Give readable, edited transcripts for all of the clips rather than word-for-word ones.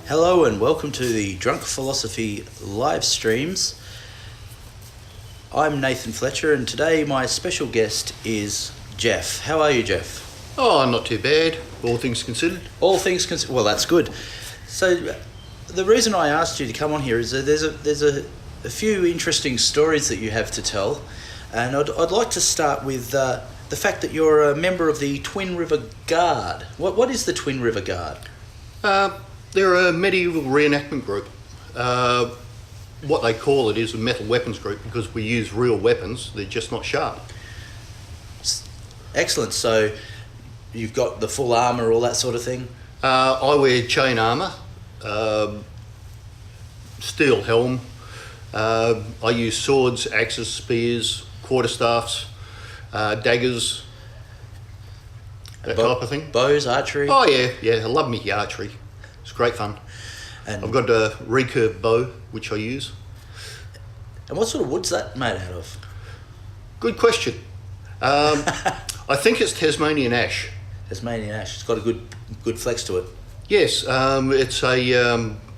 Hello and welcome to the Drunk Philosophy live streams. I'm Nathan Fletcher and today my special guest is Jeff. How are you, Jeff? Oh, not too bad, all things considered. All things considered, well, that's good. So the reason I asked you to come on here is that there's a few interesting stories that you have to tell, and I'd like to start with the fact that you're a member of the Twin River Guard. What is the Twin River Guard? They're a medieval reenactment group. What they call it is a metal weapons group because we use real weapons, they're just not sharp. Excellent. So you've got the full armour, all that sort of thing? I wear chain armour, steel helm. I use swords, axes, spears, quarterstaffs, daggers, that type of thing. Bows, archery? Oh yeah, I love me archery. It's great fun. And I've got a recurve bow, which I use. And what sort of wood's that made out of? Good question. I think it's Tasmanian ash. Tasmanian ash. It's got a good flex to it. Yes, it's a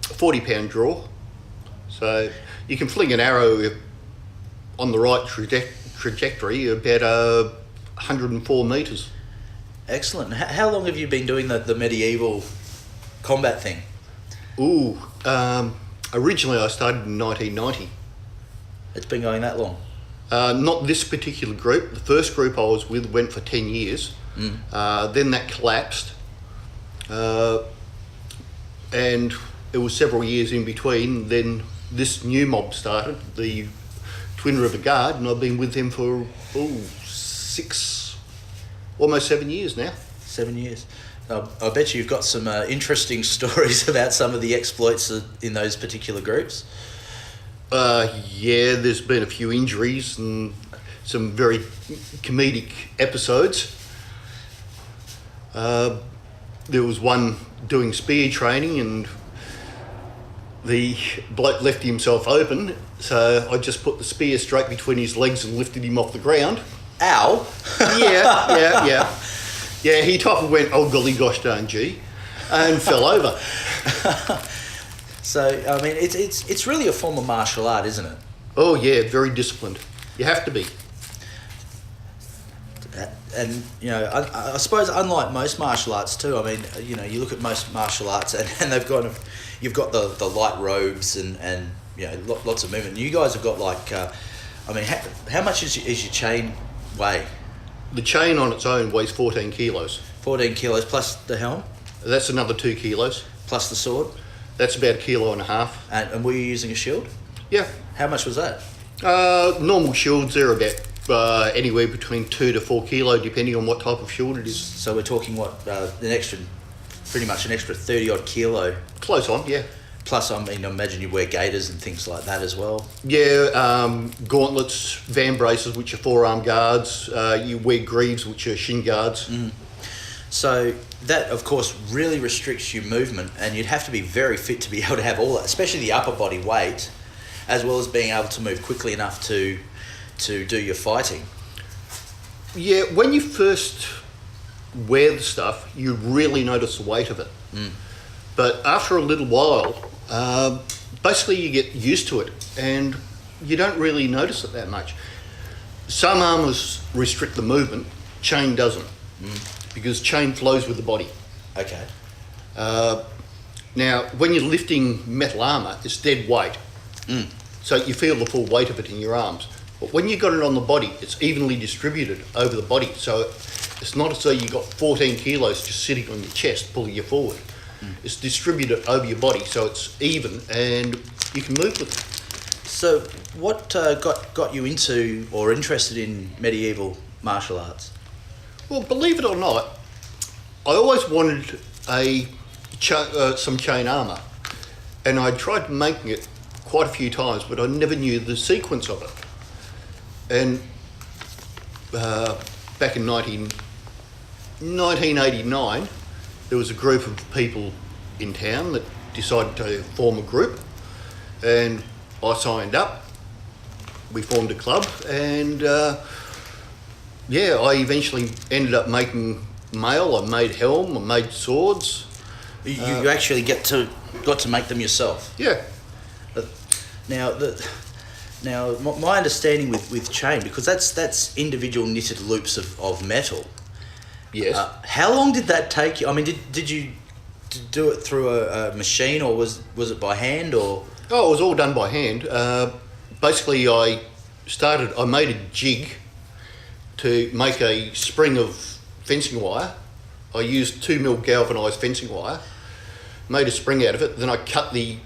40-pound draw. So you can fling an arrow on the right trajectory about 104 metres. Excellent. How long have you been doing the medieval combat thing? Originally I started in 1990. It's been going that long? Not this particular group. The first group I was with went for 10 years. Then that collapsed. And it was several years in between. Then this new mob started, the Twin River Guard, and I've been with them for almost 7 years now. 7 years. I bet you've got some interesting stories about some of the exploits in those particular groups. Yeah, there's been a few injuries and some very comedic episodes. There was one doing spear training and the bloke left himself open, so I just put the spear straight between his legs and lifted him off the ground. Ow! Yeah. Yeah, he type of went, oh golly gosh darn gee, and fell over. So, I mean, it's really a form of martial art, isn't it? Oh yeah, very disciplined. You have to be. And, you know, I suppose unlike most martial arts too, I mean, you know, you look at most martial arts and they've got, you've got the light robes and you know, lots of movement. You guys have got like, I mean, how much is your chain weigh? The chain on its own weighs 14 kilos. 14 kilos plus the helm? That's another 2 kilos. Plus the sword? That's about 1.5 kilos. And were you using a shield? Yeah. How much was that? Normal shields, they're about anywhere between 2 to 4 kilo, depending on what type of shield it is. So we're talking pretty much an extra 30 odd kilo. Close on, yeah. Plus, I mean, I imagine you wear gaiters and things like that as well. Yeah, gauntlets, van braces, which are forearm guards. You wear greaves, which are shin guards. So that, of course, really restricts your movement, and you'd have to be very fit to be able to have all that, especially the upper body weight, as well as being able to move quickly enough to do your fighting. Yeah, when you first wear the stuff, you really notice the weight of it. But after a little while, basically you get used to it and you don't really notice it that much. Some armours restrict the movement, chain doesn't, because chain flows with the body. Okay. Now, when you're lifting metal armour, it's dead weight. So you feel the full weight of it in your arms. But when you've got it on the body, it's evenly distributed over the body. So it's not as though you've got 14 kilos just sitting on your chest pulling you forward. It's distributed over your body, so it's even and you can move with it. So what got you into or interested in medieval martial arts? Well, believe it or not, I always wanted some chain armour, and I tried making it quite a few times, but I never knew the sequence of it. And back in 1989, there was a group of people in town that decided to form a group, and I signed up. We formed a club, and I eventually ended up making mail. I made helm, I made swords, You actually got to make them yourself. Yeah. Now, my understanding with chain, because that's individual knitted loops of metal. Yes. How long did that take you? I mean, did you do it through a machine, or was it by hand, or? Oh, it was all done by hand. Basically, I made a jig to make a spring of fencing wire. I used 2mm galvanised fencing wire, made a spring out of it, then I cut the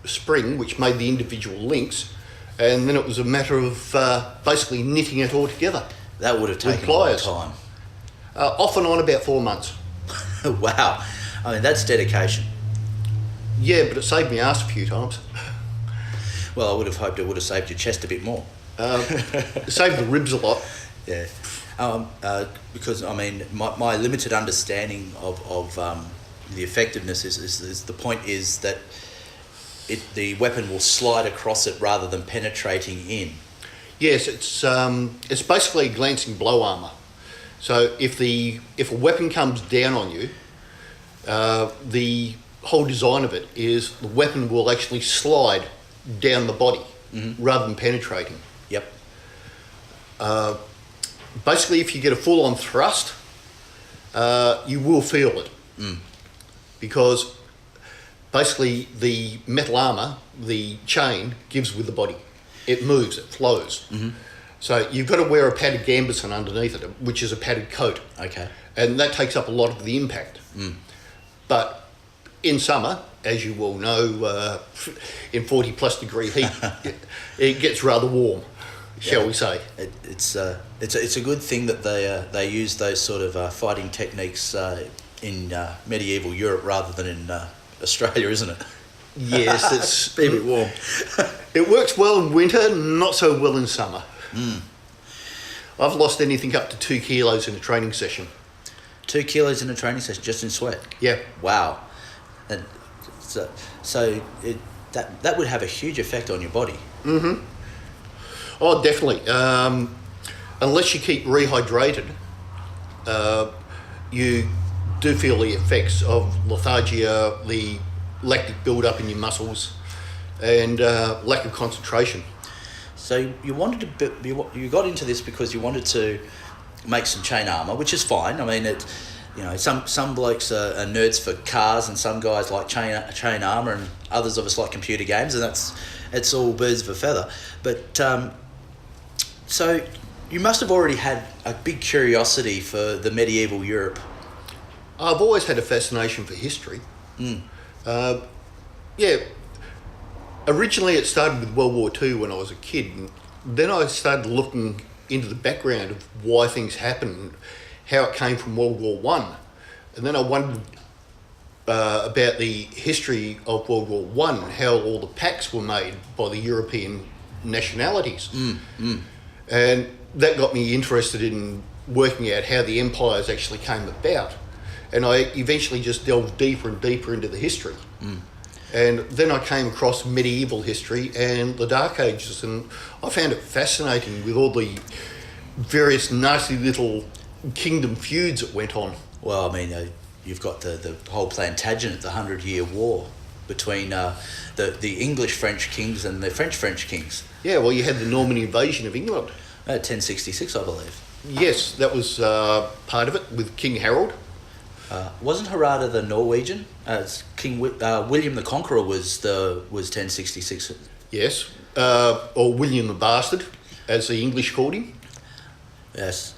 spring, which made the individual links, and then it was a matter of basically knitting it all together. That would have taken a long time. Off and on about 4 months. Wow. I mean, that's dedication. Yeah, but it saved me ass a few times. Well, I would have hoped it would have saved your chest a bit more. It saved the ribs a lot. Yeah. Because, I mean, my limited understanding of the effectiveness is the point is that the weapon will slide across it rather than penetrating in. Yes, it's basically glancing blow armour. So if a weapon comes down on you, the whole design of it is the weapon will actually slide down the body rather than penetrating. Yep. Basically, if you get a full-on thrust, you will feel it. Because basically the metal armour, the chain, gives with the body. It moves, it flows. So you've got to wear a padded gambeson underneath it, which is a padded coat. Okay. And that takes up a lot of the impact. But in summer, as you will know, in 40 plus degree heat, it gets rather warm, shall we say. It's a good thing that they use those sort of fighting techniques in medieval Europe rather than in Australia, isn't it? Yes, it's be a bit warm. It works well in winter, not so well in summer. I've lost anything up to 2 kilos in a training session. 2 kilos in a training session, just in sweat? Yeah. Wow. And so that would have a huge effect on your body. Oh, definitely. Unless you keep rehydrated, you do feel the effects of lethargia, the lactic build-up in your muscles, and lack of concentration. So you you got into this because you wanted to make some chain armour, which is fine. I mean, some blokes are nerds for cars, and some guys like chain armour, and others of us like computer games, and it's all birds of a feather. But so you must have already had a big curiosity for the medieval Europe. I've always had a fascination for history. Originally it started with World War II when I was a kid, and then I started looking into the background of why things happened, how it came from World War One, and then I wondered about the history of World War One, how all the pacts were made by the European nationalities, and that got me interested in working out how the empires actually came about, and I eventually just delved deeper and deeper into the history. And then I came across medieval history and the Dark Ages, and I found it fascinating with all the various nasty little kingdom feuds that went on. Well, I mean, you've got the whole Plantagenet, the 100-Year War between the English-French kings and the French kings. Yeah, well, you had the Norman invasion of England. 1066, I believe. Yes, that was part of it with King Harold. Wasn't Harada the Norwegian? King William the Conqueror was 1066. Yes, or William the Bastard, as the English called him. Yes,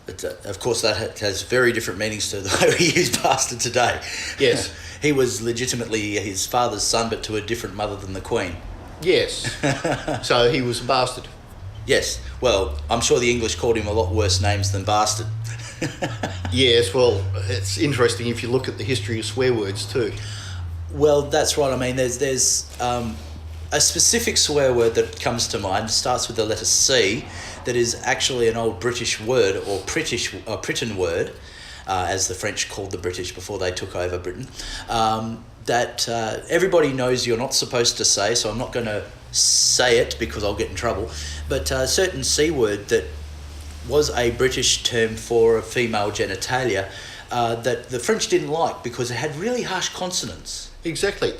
but, of course that has very different meanings to the way we use bastard today. Yes, he was legitimately his father's son, but to a different mother than the Queen. Yes, so he was a bastard. Yes, well, I'm sure the English called him a lot worse names than bastard. Yes, well, it's interesting if you look at the history of swear words too. Well, that's right. I mean, there's a specific swear word that comes to mind. It starts with the letter C, that is actually an old British word or Priton word, as the French called the British before they took over Britain. That everybody knows you're not supposed to say, so I'm not going to say it because I'll get in trouble. But a certain C word that was a British term for a female genitalia that the French didn't like because it had really harsh consonants. Exactly.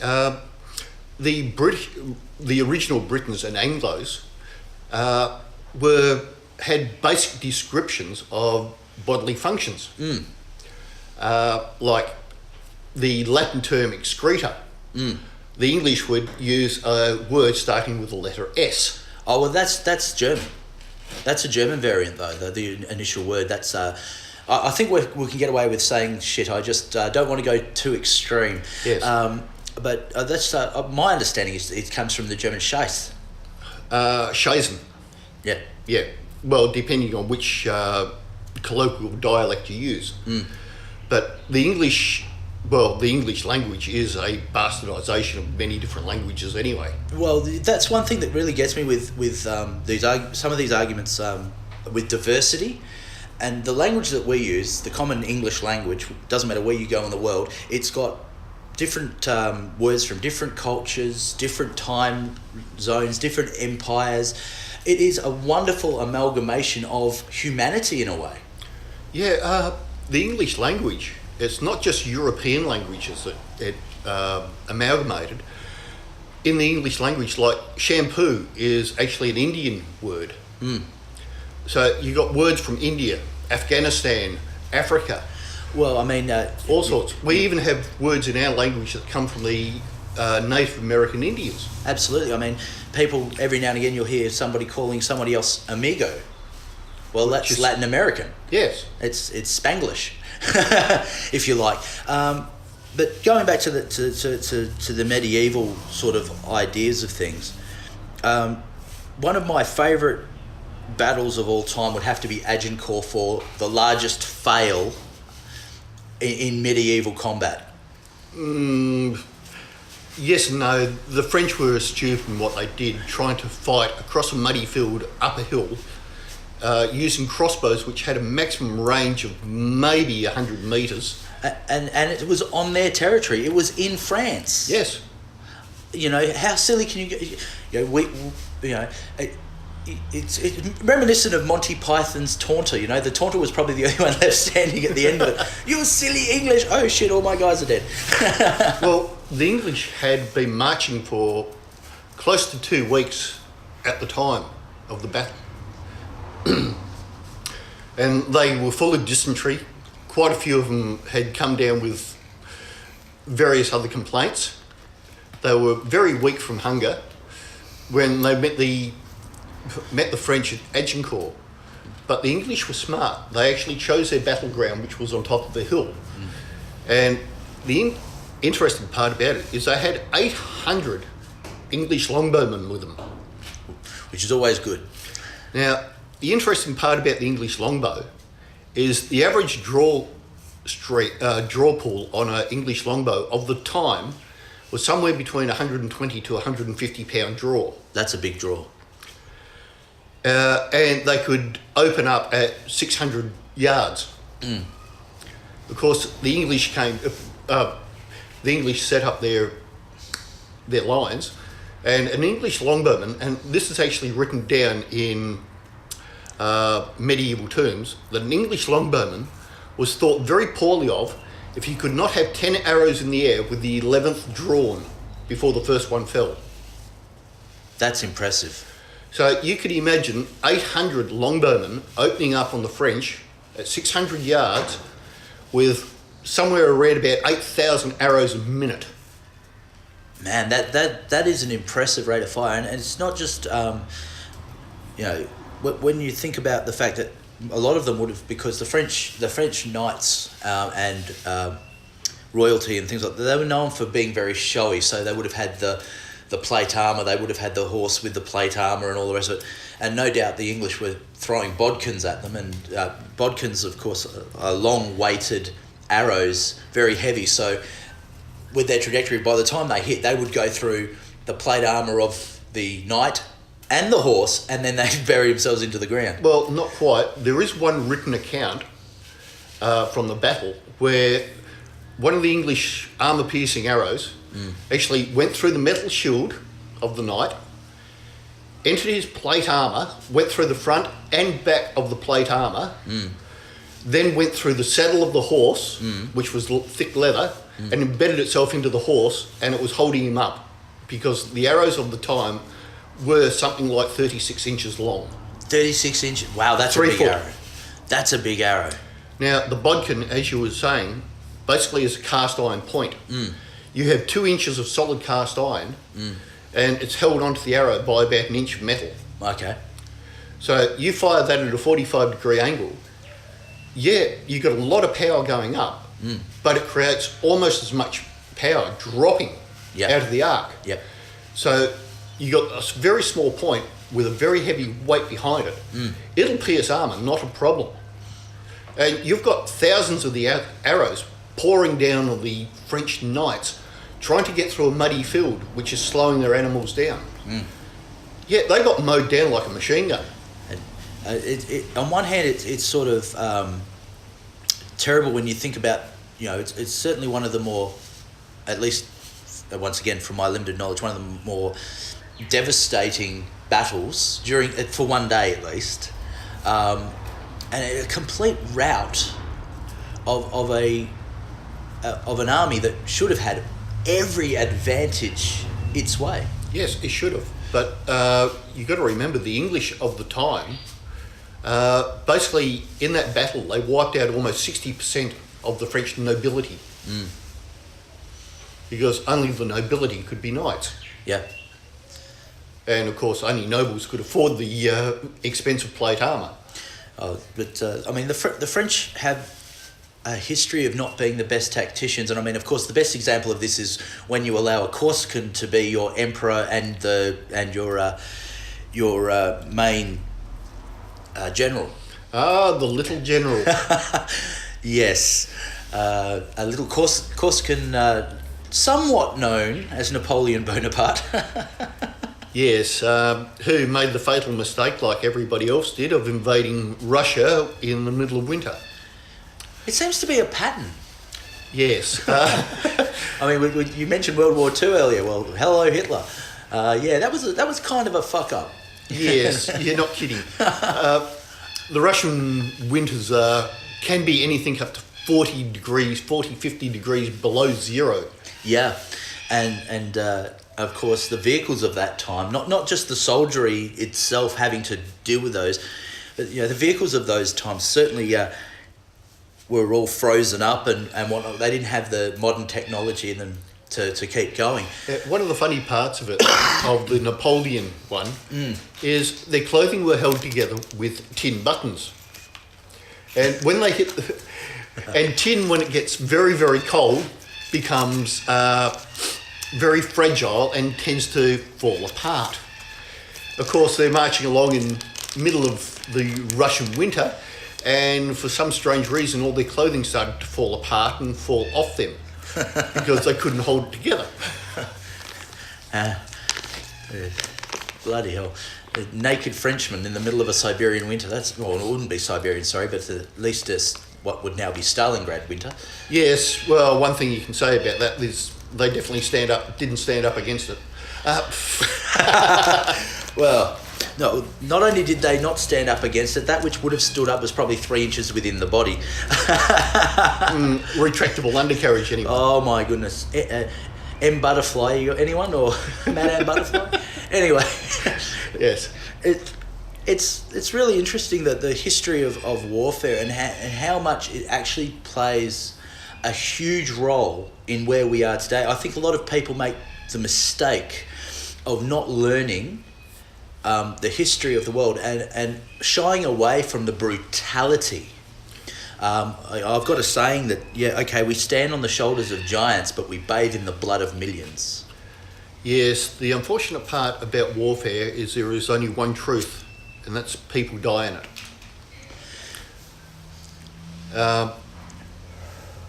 The original Britons and Anglos had basic descriptions of bodily functions, like the Latin term excreta. The English would use a word starting with the letter S. Oh, well, that's German. That's a German variant, though, the initial word. That's I think we can get away with saying shit. I just don't want to go too extreme. Yes. But that's my understanding is it comes from the German Scheiß. Scheißen. Yeah. Yeah. Well, depending on which colloquial dialect you use. But the English language is a bastardisation of many different languages anyway. Well, that's one thing that really gets me with some of these arguments with diversity. And the language that we use, the common English language, doesn't matter where you go in the world, it's got different words from different cultures, different time zones, different empires. It is a wonderful amalgamation of humanity in a way. Yeah, the English language, it's not just European languages that it amalgamated. In the English language, like shampoo is actually an Indian word. So you got words from India, Afghanistan, Africa. Well, I mean... all sorts. We even have words in our language that come from the Native American Indians. Absolutely. I mean, people, every now and again, you'll hear somebody calling somebody else amigo. Well, that's Latin American. Yes. It's Spanglish, if you like. But going back to the medieval sort of ideas of things, one of my favourite battles of all time would have to be Agincourt for the largest fail in medieval combat. Yes and no. The French were stupid in what they did, trying to fight across a muddy field up a hill using crossbows which had a maximum range of maybe 100 metres. And it was on their territory. It was in France. Yes. You know, how silly can you get? It's reminiscent of Monty Python's Taunter. You know, the Taunter was probably the only one left standing at the end of it. You silly English! Oh shit! All my guys are dead. Well, the English had been marching for close to 2 weeks at the time of the battle, and they were full of dysentery. Quite a few of them had come down with various other complaints. They were very weak from hunger. When they met the French at Agincourt, but the English were smart. They actually chose their battleground, which was on top of the hill. And the interesting part about it is they had 800 English longbowmen with them, which is always good. Now, the interesting part about the English longbow is the average draw pull on an English longbow of the time was somewhere between 120 to 150 pound draw. That's a big draw. And they could open up at 600 yards. Of course, the English set up their lines, and an English longbowman, and this is actually written down in medieval terms, that an English longbowman was thought very poorly of if he could not have 10 arrows in the air with the 11th drawn before the first one fell. That's impressive. So you could imagine 800 longbowmen opening up on the French at 600 yards with somewhere around about 8,000 arrows a minute. Man, that is an impressive rate of fire, and it's not just when you think about the fact that a lot of them would have, because the French knights and royalty and things like that, they were known for being very showy, so they would have had the plate armour, they would have had the horse with the plate armour and all the rest of it. And no doubt the English were throwing bodkins at them, and bodkins, of course, are long-weighted arrows, very heavy. So with their trajectory, by the time they hit, they would go through the plate armour of the knight and the horse, and then they'd bury themselves into the ground. Well, not quite. There is one written account from the battle where one of the English armour-piercing arrows actually went through the metal shield of the knight, entered his plate armour, went through the front and back of the plate armour, then went through the saddle of the horse, which was thick leather, and embedded itself into the horse, and it was holding him up because the arrows of the time were something like 36 inches long. 36 inches. Wow, that's a 3 big foot. arrow. That's a big arrow. Now, the bodkin, as you were saying, basically is a cast iron point. You have 2 inches of solid cast iron, and it's held onto the arrow by about an inch of metal. Okay. So you fire that at a 45-degree angle. Yeah, you got a lot of power going up, but it creates almost as much power dropping out of the arc. Yep. So you got a very small point with a very heavy weight behind it. It'll pierce armour, not a problem. And you've got thousands of the arrows pouring down on the French knights, trying to get through a muddy field, which is slowing their animals down. Yeah, they got mowed down like a machine gun. On one hand, it's sort of terrible when you think about, it's certainly one of the more, at least once again from my limited knowledge, one of the more devastating battles for one day at least, and a complete rout of an army that should have had every advantage its way. Yes, it should have. But you've got to remember the English of the time, basically in that battle, they wiped out almost 60% of the French nobility. Because only the nobility could be knights. Yeah. And of course, only nobles could afford the expensive plate armour. But I mean, the French have a history of not being the best tacticians, and I mean, of course, the best example of this is when you allow a Corsican to be your emperor and your main general. Ah, the little general. Yes, a little Corsican, somewhat known as Napoleon Bonaparte. Yes, who made the fatal mistake, like everybody else did, of invading Russia in the middle of winter. It seems to be a pattern. Yes. I mean, you mentioned World War II earlier. Well, hello Hitler. Yeah, that was kind of a fuck up. Yes, you're not kidding. The Russian winters can be anything up to 40 degrees, 40, 50 degrees below zero. Yeah, and of course the vehicles of that time, not just the soldiery itself having to deal with those, but the vehicles of those times certainly were all frozen up and whatnot. They didn't have the modern technology in them to keep going. One of the funny parts of it, of the Napoleon one, is their clothing were held together with tin buttons. And when they hit and tin, when it gets very, very cold, becomes very fragile and tends to fall apart. Of course, they're marching along in middle of the Russian winter, and for some strange reason, all their clothing started to fall apart and fall off them because they couldn't hold it together. Bloody hell. A naked Frenchman in the middle of a Siberian winter. It wouldn't be Siberian, sorry, but at least what would now be Stalingrad winter. Yes, well, one thing you can say about that is they definitely didn't stand up against it. Well, no, not only did they not stand up against it, that which would have stood up was probably 3 inches within the body. Retractable undercarriage, anyway. Oh my goodness. M. Butterfly, you got anyone? Or Madame Butterfly? Anyway. Yes. It's really interesting that the history of warfare and how much it actually plays a huge role in where we are today. I think a lot of people make the mistake of not learning the history of the world and shying away from the brutality. I've got a saying that, we stand on the shoulders of giants, but we bathe in the blood of millions. Yes, the unfortunate part about warfare is there is only one truth, and that's people die in it.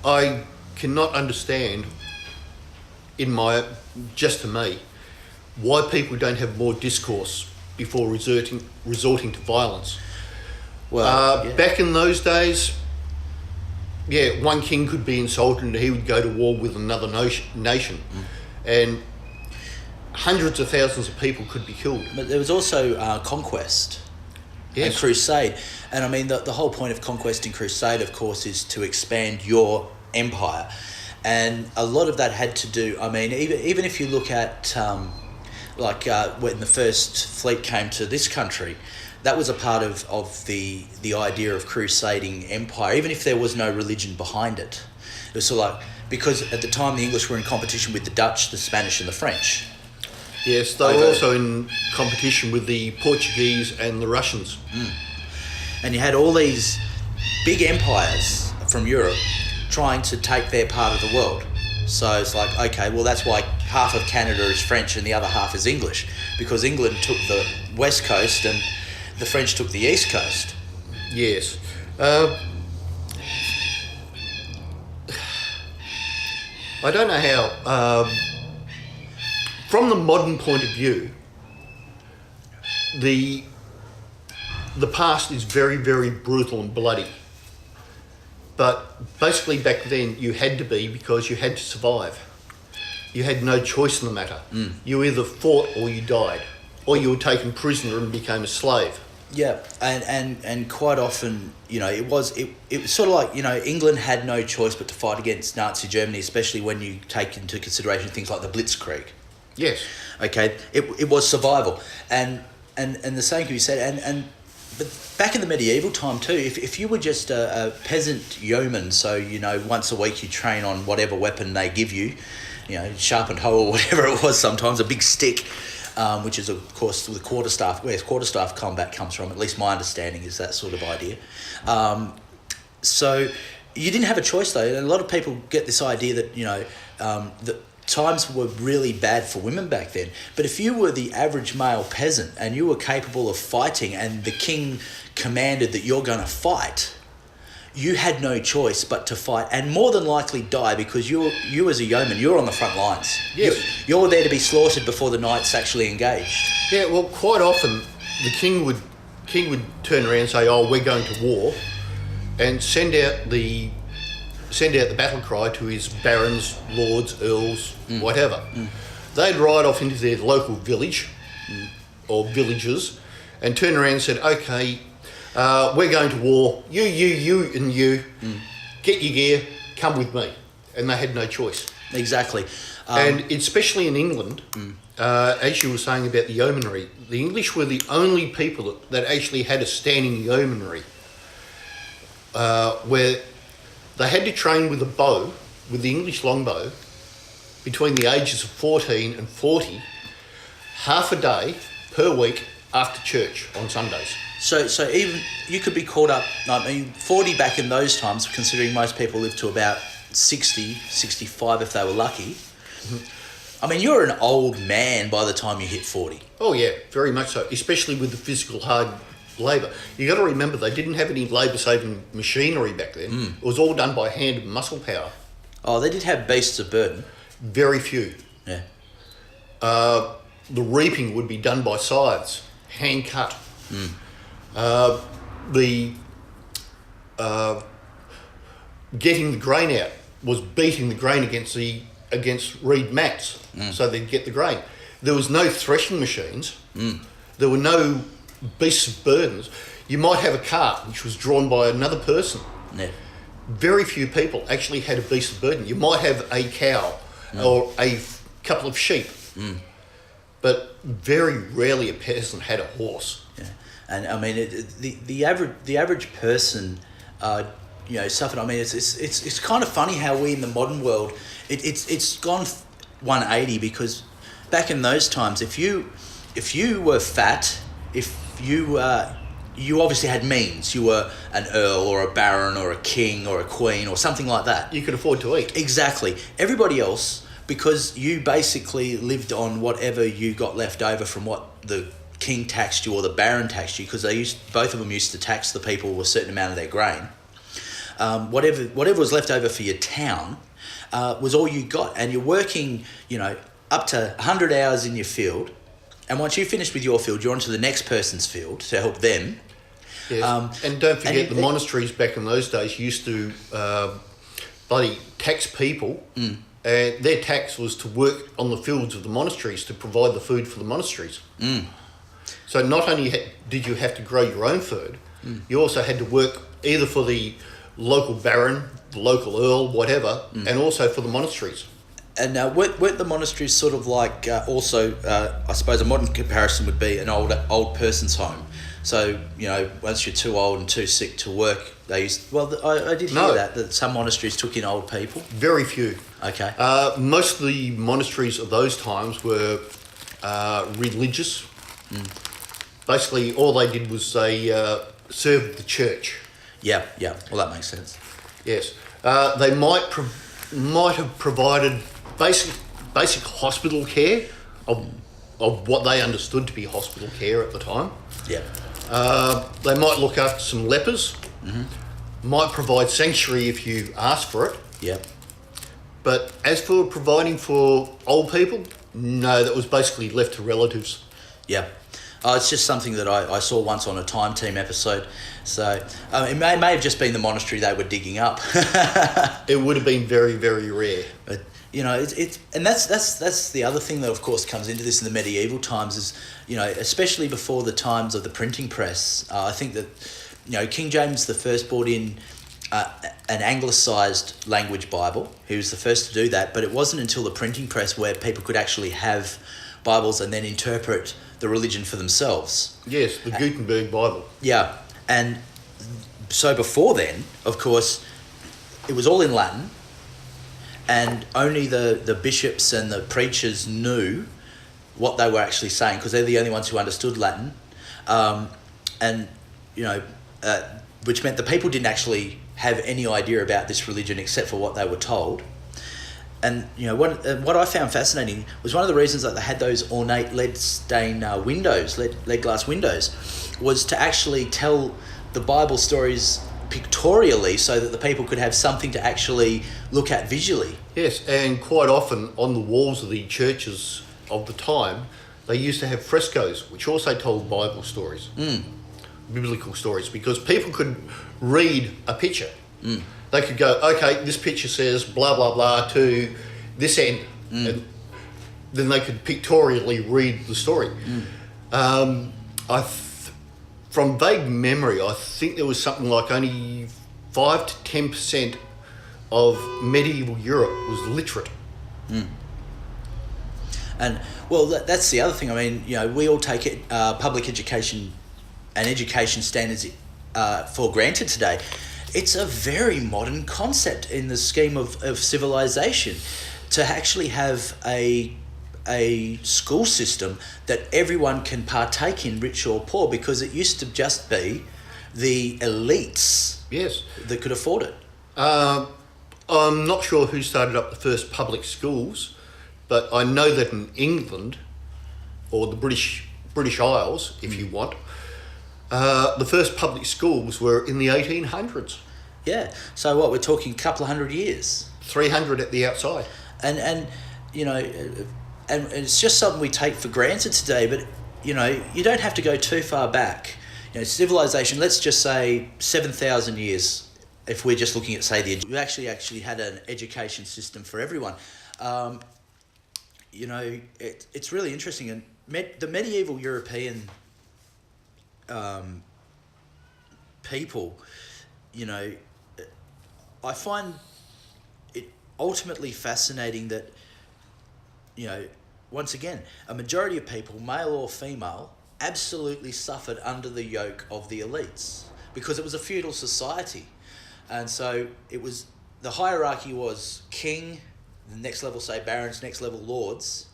I cannot understand, just to me, why people don't have more discourse before resorting to violence. Well, back in those days, one king could be insulted and he would go to war with another nation, and hundreds of thousands of people could be killed. But there was also conquest. and crusade. And I mean, the whole point of conquest and crusade, of course, is to expand your empire. And a lot of that had to do, I mean, even if you look at, when the first fleet came to this country, that was a part of the idea of crusading empire, even if there was no religion behind it. It was sort of like, because at the time the English were in competition with the Dutch, the Spanish and the French. Yes, they were also in competition with the Portuguese and the Russians. And you had all these big empires from Europe trying to take their part of the world. So it's like, okay, well, that's why half of Canada is French and the other half is English, because England took the west coast and the French took the east coast. Yes. I don't know how... from the modern point of view, the past is very, very brutal and bloody. But basically back then you had to be, because you had to survive. You had no choice in the matter. You either fought or you died, or you were taken prisoner and became a slave. Yeah, and quite often, it was sort of like, England had no choice but to fight against Nazi Germany, especially when you take into consideration things like the Blitzkrieg. Yes. Okay, it was survival, and the same can be said, but back in the medieval time too, if you were just a peasant yeoman, so once a week you train on whatever weapon they give you, sharpened hoe or whatever it was, sometimes a big stick, which is of course the quarterstaff, where quarterstaff combat comes from. At least my understanding is that sort of idea. So you didn't have a choice though, and a lot of people get this idea that that times were really bad for women back then. But if you were the average male peasant and you were capable of fighting, and the king commanded that you're going to fight, you had no choice but to fight, and more than likely die, because you as a yeoman, you're on the front lines. Yes. You're there to be slaughtered before the knights actually engaged. Yeah, well, quite often the king would turn around and say, "Oh, we're going to war," and send out the battle cry to his barons, lords, earls, whatever. They'd ride off into their local village or villages and turn around and said, "Okay, we're going to war. You, and you. Get your gear. Come with me." And they had no choice. Exactly. And especially in England, as you were saying about the yeomanry, the English were the only people that actually had a standing yeomanry, where they had to train with a bow, with the English longbow, between the ages of 14 and 40, half a day per week after church on Sundays. So even you could be caught up, 40 back in those times, considering most people lived to about 60, 65 if they were lucky. I mean, you're an old man by the time you hit 40. Oh yeah, very much so, especially with the physical hard labour. You got to remember, they didn't have any labour-saving machinery back then. It was all done by hand and muscle power. Oh, they did have beasts of burden. Very few. Yeah. The reaping would be done by scythes, hand cut. Getting the grain out was beating the grain against reed mats, so they'd get the grain. There was no threshing machines. There were no beasts of burdens. You might have a cart which was drawn by another person. Yeah. Very few people actually had a beast of burden. You might have a cow or a couple of sheep, but very rarely a peasant had a horse. Yeah. And I mean, the average person, suffered. I mean, it's kind of funny how we in the modern world, it's gone 180, because back in those times, if you were fat, if you obviously had means, you were an earl or a baron or a king or a queen or something like that. You could afford to eat. Exactly. Everybody else, because you basically lived on whatever you got left over from what the king taxed you or the baron taxed you, because both of them used to tax the people with a certain amount of their grain. Whatever was left over for your town was all you got, and you're working, up to 100 hours in your field. And once you finish with your field, you're on to the next person's field to help them. Yes. And don't forget, the monasteries back in those days used to bloody tax people, and their tax was to work on the fields of the monasteries to provide the food for the monasteries. So not only did you have to grow your own food, you also had to work either for the local baron, the local earl, whatever, and also for the monasteries. And weren't the monasteries sort of like also, I suppose a modern comparison would be an old person's home. So, once you're too old and too sick to work, they used... Well, I did hear that some monasteries took in old people. Very few. Okay. Most of the monasteries of those times were religious. Basically, all they did was they served the church. Yeah. Well, that makes sense. Yes. They might have provided basic hospital care of what they understood to be hospital care at the time. Yeah. They might look after some lepers. Might provide sanctuary if you ask for it. Yeah. But as for providing for old people, no, that was basically left to relatives. Yeah. It's just something that I saw once on a Time Team episode. So it may have just been the monastery they were digging up. It would have been very, very rare. But it's and that's the other thing that of course comes into this in the medieval times is especially before the times of the printing press. I think that King James I brought in an anglicised language Bible. He was the first to do that, but it wasn't until the printing press where people could actually have Bibles and then interpret the religion for themselves. Yes, the Gutenberg Bible. Yeah, and so before then, of course, it was all in Latin, and only the bishops and the preachers knew what they were actually saying because they're the only ones who understood Latin, which meant the people didn't actually have any idea about this religion except for what they were told. And what I found fascinating was one of the reasons that they had those ornate lead glass windows, was to actually tell the Bible stories pictorially so that the people could have something to actually look at visually. Yes, and quite often on the walls of the churches of the time, they used to have frescoes, which also told Bible stories, biblical stories, because people could read a picture. They could go, okay, this picture says blah, blah, blah to this end. And then they could pictorially read the story. From vague memory, I think there was something like only 5 to 10% of medieval Europe was literate. And, well, that's the other thing. I mean, we all take public education and education standards for granted today. It's a very modern concept in the scheme of civilization to actually have a school system that everyone can partake in, rich or poor, because it used to just be the elites that could afford it. I'm not sure who started up the first public schools, but I know that in England, or the British Isles, if you want, the first public schools were in the 1800s. Yeah. So what, we're talking a couple of 100 years? 300 at the outside. And it's just something we take for granted today, but, you don't have to go too far back. Civilization, let's just say 7,000 years, if we're just looking at, say, we actually had an education system for everyone. It's really interesting. And the medieval European people, I find it ultimately fascinating that, once again, a majority of people, male or female, absolutely suffered under the yoke of the elites because it was a feudal society. And so the hierarchy was king, the next level, say, barons, next level, lords.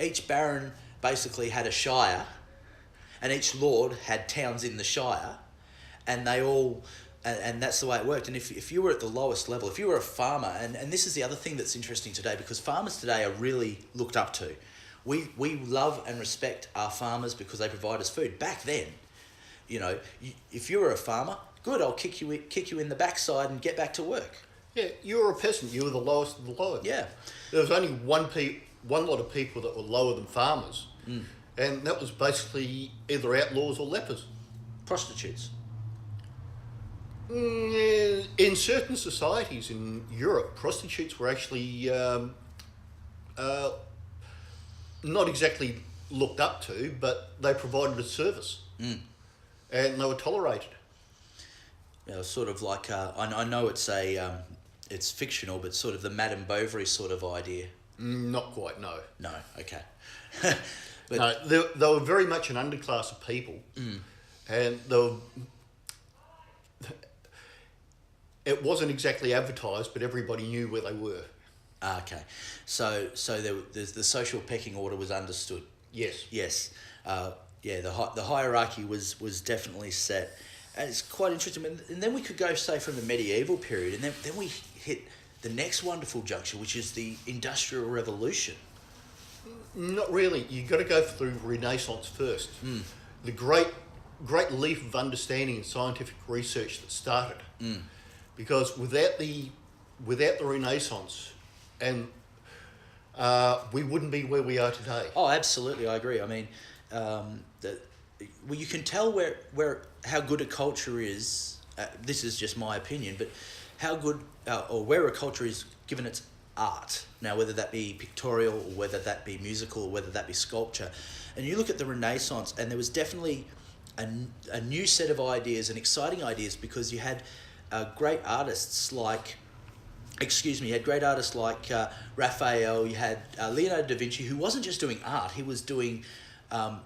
Each baron basically had a shire, and each lord had towns in the shire, and they all... And that's the way it worked. And if you were at the lowest level, if you were a farmer, and this is the other thing that's interesting today, because farmers today are really looked up to. We love and respect our farmers because they provide us food. Back then, if you were a farmer, good, I'll kick you in the backside and get back to work. Yeah, you were a peasant. You were the lowest of the low. Yeah. There was only one lot of people that were lower than farmers, and that was basically either outlaws or lepers. Prostitutes. In certain societies in Europe, prostitutes were actually not exactly looked up to, but they provided a service, and they were tolerated. Sort of like I know it's fictional, but sort of the Madame Bovary sort of idea. Not quite, no. No, okay. But, No, they were very much an underclass of people, and it wasn't exactly advertised, but everybody knew where they were. okay, so there's the social pecking order was understood. Yes. Yes, the hierarchy was definitely set, and it's quite interesting. And then we could go say from the medieval period, and then we hit the next wonderful juncture, which is the Industrial Revolution. Not really. You've got to go through Renaissance first. The great leap of understanding and scientific research that started. Because without the Renaissance, and we wouldn't be where we are today. Oh, absolutely, I agree. I mean, you can tell where how good a culture is. This is just my opinion, but how good or where a culture is given its art. Now, whether that be pictorial or whether that be musical or whether that be sculpture, and you look at the Renaissance, and there was definitely a new set of ideas and exciting ideas because you had great artists like. You had great artists like Raphael, you had Leonardo da Vinci, who wasn't just doing art, he was doing, I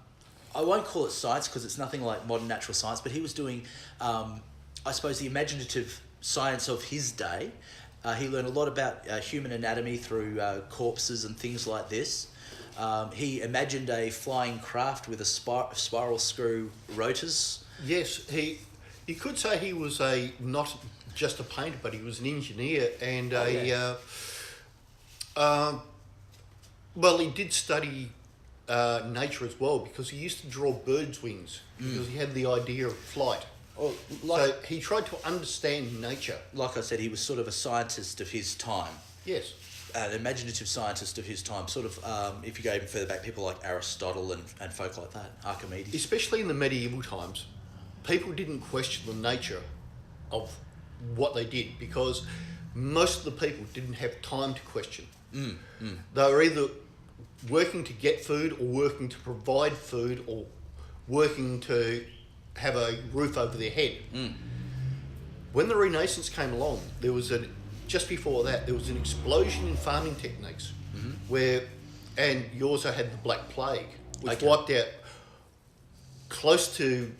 won't call it science because it's nothing like modern natural science, but he was doing, I suppose, the imaginative science of his day. He learned a lot about human anatomy through corpses and things like this. He imagined a flying craft with a spiral screw rotors. Yes, you could say he was not just a painter, but he was an engineer and well, he did study nature as well because he used to draw birds' wings because he had the idea of flight. Or So he tried to understand nature. like I said, he was sort of a scientist of his time. Yes. An imaginative scientist of his time. Sort of, if you go even further back, people like Aristotle and folk like that, Archimedes. Especially in the medieval times, people didn't question the nature of what they did because most of the people didn't have time to question. They were either working to get food or working to provide food or working to have a roof over their head. When the Renaissance came along, just before that, there was an explosion in farming techniques and you also had the Black Plague, which wiped out close to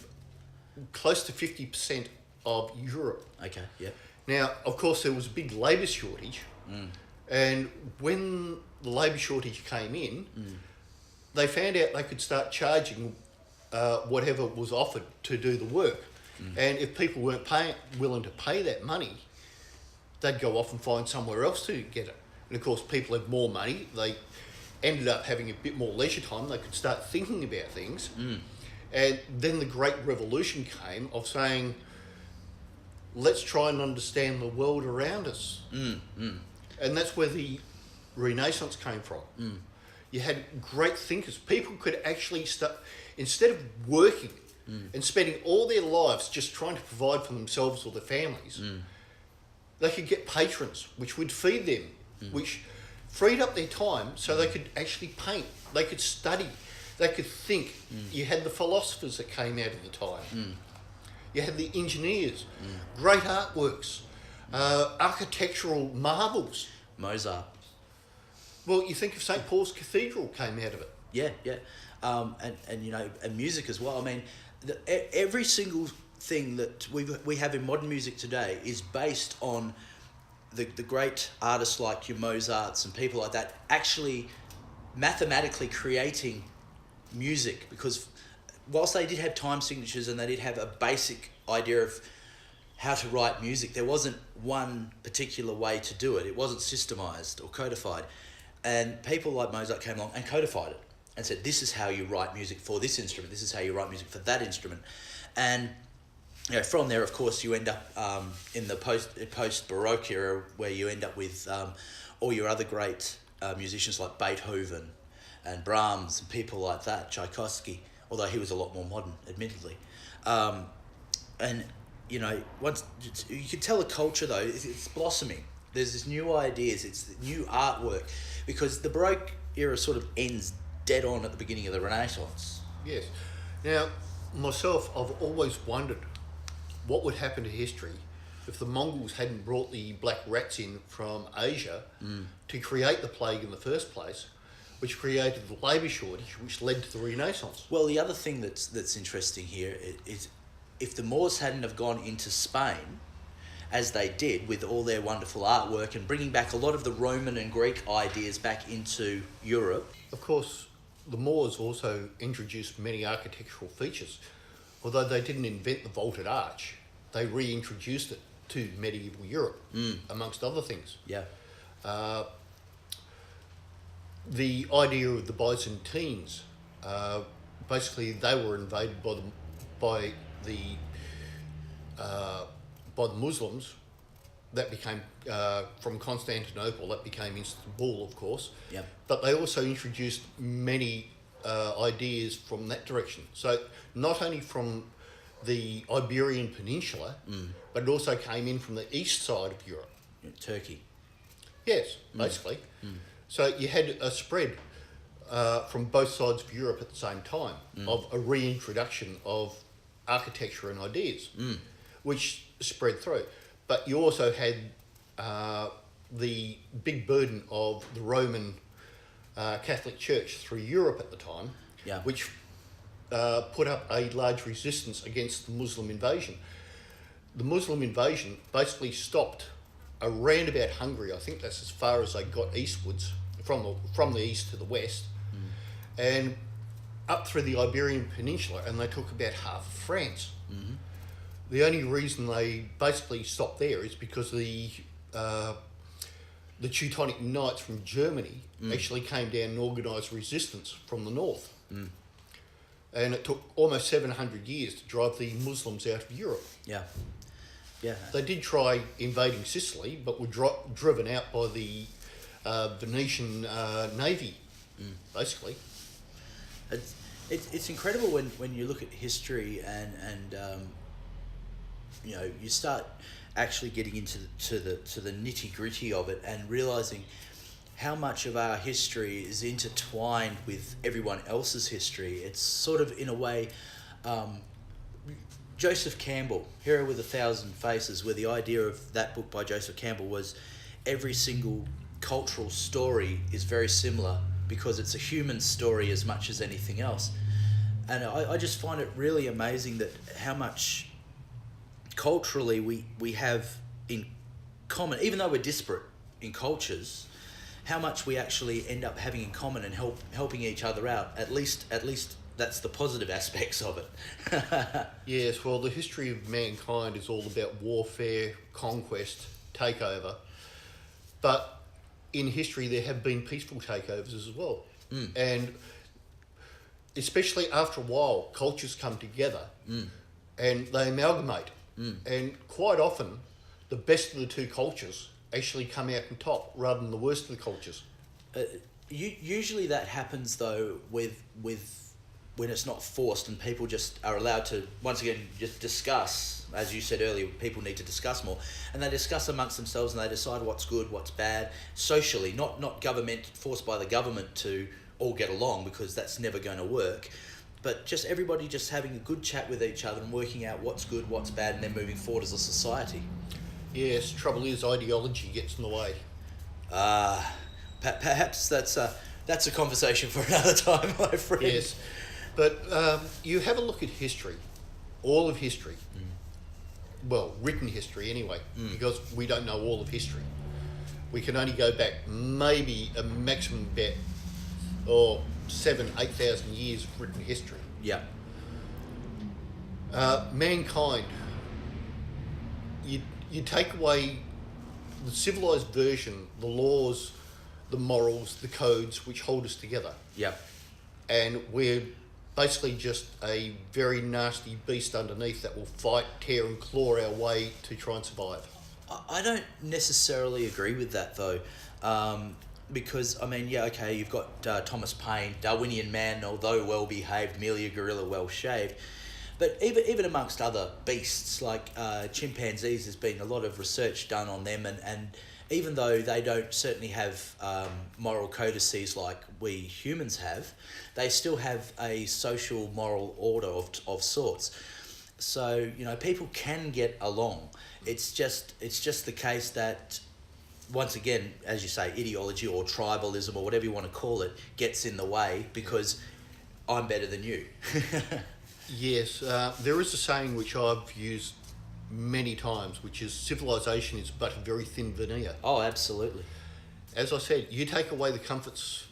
50% of Europe. Okay, yeah. Now, of course, there was a big labour shortage, and when the labour shortage came in, they found out they could start charging whatever was offered to do the work. And if people weren't willing to pay that money, they'd go off and find somewhere else to get it. And of course, people had more money. They ended up having a bit more leisure time. They could start thinking about things. And then the Great Revolution came of saying, let's try and understand the world around us. And that's where the Renaissance came from. You had great thinkers. People could actually start, instead of working and spending all their lives just trying to provide for themselves or their families, they could get patrons, which would feed them, which freed up their time so they could actually paint, they could study, they could think. You had the philosophers that came out of the time. You had the engineers, great artworks, architectural marvels. Mozart. Well, you think of St. Paul's Cathedral came out of it. Yeah. And you know, and music as well. I mean, every single thing that we have in modern music today is based on the great artists like your Mozarts and people like that actually mathematically creating music, because whilst they did have time signatures and they did have a basic idea of how to write music, there wasn't one particular way to do it. It wasn't systemized or codified. And people like Mozart came along and codified it and said, this is how you write music for this instrument, this is how you write music for that instrument. And you know, from there, of course, you end up in the post-Baroque era, where you end up with all your other great musicians like Beethoven and Brahms and people like that, Tchaikovsky, although he was a lot more modern, admittedly. And, you know, once you can tell a culture, though, it's blossoming. There's this new ideas, it's new artwork, because the Baroque era sort of ends dead on at the beginning of the Renaissance. Yes. Now, myself, I've always wondered what would happen to history if the Mongols hadn't brought the black rats in from Asia to create the plague in the first place, which created the labour shortage, which led to the Renaissance. Well, the other thing that's interesting here is if the Moors hadn't have gone into Spain, as they did with all their wonderful artwork and bringing back a lot of the Roman and Greek ideas back into Europe. Of course, the Moors also introduced many architectural features. Although they didn't invent the vaulted arch, they reintroduced it to medieval Europe, amongst other things. Yeah. The idea of the Byzantines, basically they were invaded by the Muslims. That became from Constantinople. That became Istanbul, of course. Yep. But they also introduced many ideas from that direction. So not only from the Iberian Peninsula, but it also came in from the east side of Europe. Turkey. Yes, basically. So you had a spread from both sides of Europe at the same time of a reintroduction of architecture and ideas, which spread through. But you also had the big burden of the Roman Catholic Church through Europe at the time, which put up a large resistance against the Muslim invasion. The Muslim invasion basically stopped around about Hungary. I think that's as far as they got eastwards, from the east to the west, and up through the Iberian Peninsula, and they took about half of France. The only reason they basically stopped there is because the Teutonic Knights from Germany actually came down and organised resistance from the north. And it took almost 700 years to drive the Muslims out of Europe. Yeah. Yeah. They did try invading Sicily, but were driven out by the Venetian navy, basically. It's incredible when you look at history and you know, you start actually getting into the nitty gritty of it and realizing how much of our history is intertwined with everyone else's history. It's sort of, in a way, Joseph Campbell, Hero with a Thousand Faces, where the idea of that book by Joseph Campbell was every single cultural story is very similar because it's a human story as much as anything else. And I just find it really amazing that how much culturally we have in common, even though we're disparate in cultures, how much we actually end up having in common and helping each other out. At least that's the positive aspects of it. Yes, well, the history of mankind is all about warfare, conquest, takeover. But in history, there have been peaceful takeovers as well. And especially after a while, cultures come together and they amalgamate. And quite often, the best of the two cultures actually come out on top rather than the worst of the cultures. Usually that happens, though, with when it's not forced and people just are allowed to, once again, just discuss. As you said earlier, people need to discuss more. And they discuss amongst themselves and they decide what's good, what's bad, socially, not government, forced by the government to all get along, because that's never going to work. But just everybody just having a good chat with each other and working out what's good, what's bad, and then moving forward as a society. Yes, trouble is ideology gets in the way. Perhaps that's a conversation for another time, my friend. Yes, but you have a look at history, all of history. Well, written history anyway, because we don't know all of history. We can only go back maybe a maximum bet or 7,000-8,000 years of written history. Yeah. Mankind, you take away the civilized version, the laws, the morals, the codes which hold us together. Yeah. And we're basically just a very nasty beast underneath that will fight, tear and claw our way to try and survive. I don't necessarily agree with that, though. Because, I mean, yeah, okay, you've got Thomas Paine, Darwinian man, although well-behaved, merely a gorilla well-shaved. But even amongst other beasts like chimpanzees, there's been a lot of research done on them, and even though they don't certainly have moral codices like we humans have, they still have a social moral order of sorts. So, you know, people can get along. It's just the case that, once again, as you say, ideology or tribalism or whatever you want to call it gets in the way because I'm better than you. Yes, there is a saying which I've used many times, which is civilization is but a very thin veneer. Oh, absolutely. As I said, you take away the comforts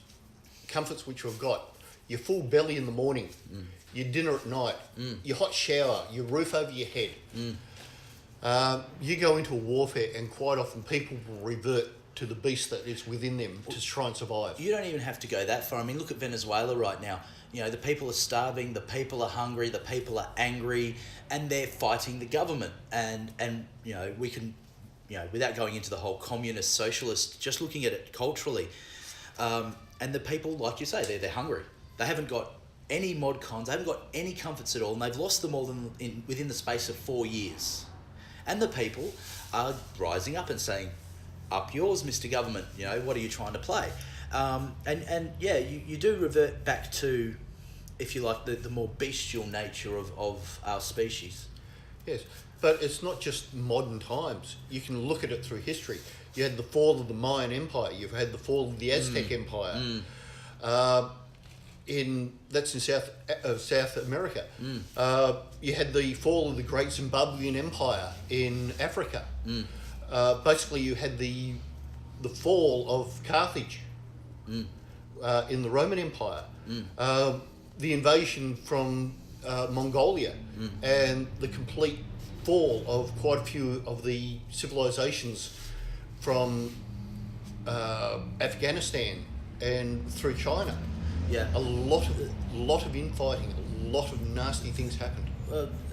which you've got, your full belly in the morning, your dinner at night, your hot shower, your roof over your head. You go into a warfare, and quite often people will revert to the beast that is within them to try and survive. You don't even have to go that far. I mean, look at Venezuela right now. You know, the people are starving, the people are hungry, the people are angry, and they're fighting the government. And you know, we can, you know, without going into the whole communist, socialist, just looking at it culturally, and the people, like you say, they're hungry. They haven't got any mod cons, they haven't got any comforts at all, and they've lost them all within the space of 4 years. And the people are rising up and saying, up yours, Mr. Government, you know, what are you trying to play? And yeah, you do revert back to, if you like, the more bestial nature of our species. Yes, but it's not just modern times. You can look at it through history. You had the fall of the Mayan Empire. You've had the fall of the Aztec Empire. That's in South America. You had the fall of the Great Zimbabwean Empire in Africa. Basically, you had the fall of Carthage in the Roman Empire. The invasion from Mongolia, and the complete fall of quite a few of the civilizations from Afghanistan and through China. Yeah, A lot of infighting, a lot of nasty things happened.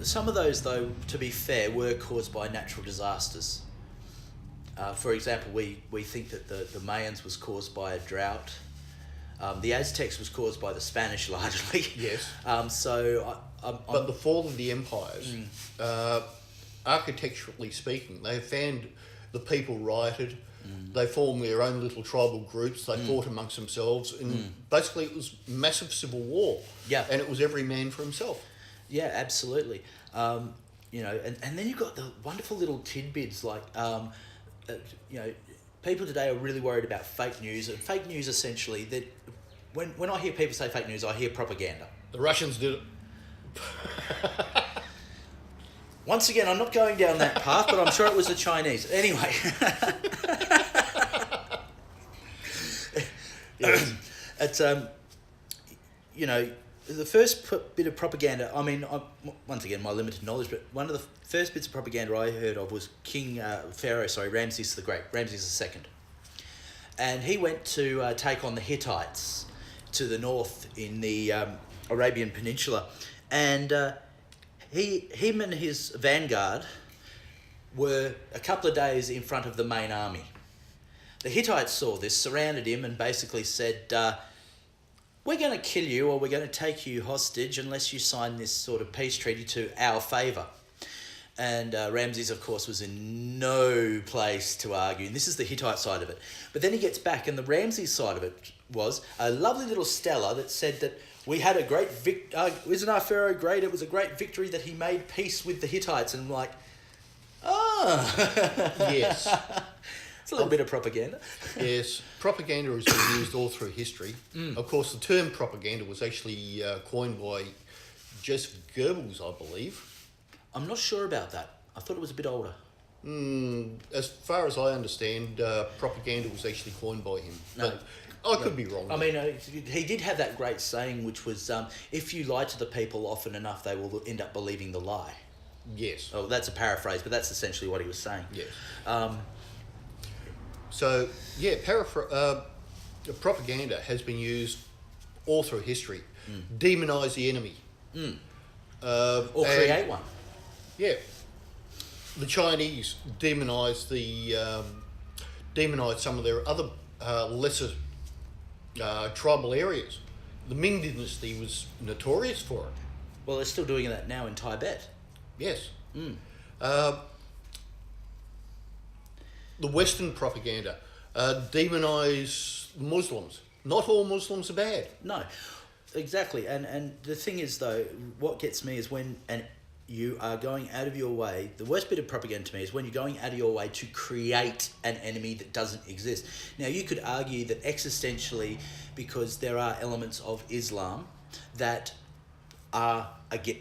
some of those, though, to be fair, were caused by natural disasters. For example, we think that the Mayans was caused by a drought. The Aztecs was caused by the Spanish largely. Yes. But the fall of the empires, architecturally speaking, they found the people rioted. They formed their own little tribal groups. They fought amongst themselves, and basically it was massive civil war. Yeah. And it was every man for himself. Yeah, absolutely. You know, and then you've got the wonderful little tidbits like, you know, people today are really worried about fake news. And fake news, essentially, that when I hear people say fake news, I hear propaganda. The Russians did it. Once again, I'm not going down that path, but I'm sure it was the Chinese. Anyway. It's, you know, the first bit of propaganda, I mean, once again, my limited knowledge, but one of the first bits of propaganda I heard of was Ramses the Great, Ramses II. And he went to take on the Hittites to the north in the Arabian Peninsula. And him and his vanguard were a couple of days in front of the main army. The Hittites saw this, surrounded him, and basically said, we're going to kill you, or we're going to take you hostage unless you sign this sort of peace treaty to our favour. And Ramses, of course, was in no place to argue. And this is the Hittite side of it. But then he gets back, and the Ramses side of it was a lovely little stela that said that we had a great isn't our pharaoh great? It was a great victory that he made peace with the Hittites. And I'm like, Yes. It's a little bit of propaganda. Yes, propaganda has been used all through history. Of course, the term propaganda was actually coined by Joseph Goebbels, I believe. I'm not sure about that. I thought it was a bit older. As far as I understand, propaganda was actually coined by him. No. But I could be wrong. I mean, he did have that great saying, which was, if you lie to the people often enough, they will end up believing the lie. Yes. Oh, that's a paraphrase, but that's essentially what he was saying. Yes. Propaganda has been used all through history. Demonise the enemy. Or create one. Yeah. The Chinese demonised some of their other lesser tribal areas. The Ming dynasty was notorious for it. Well, they're still doing that now in Tibet. Yes. Mm. The Western propaganda demonise Muslims. Not all Muslims are bad. No, exactly. And the thing is, though, what gets me is when you are going out of your way. The worst bit of propaganda to me is when you're going out of your way to create an enemy that doesn't exist. Now, you could argue that existentially, because there are elements of Islam that are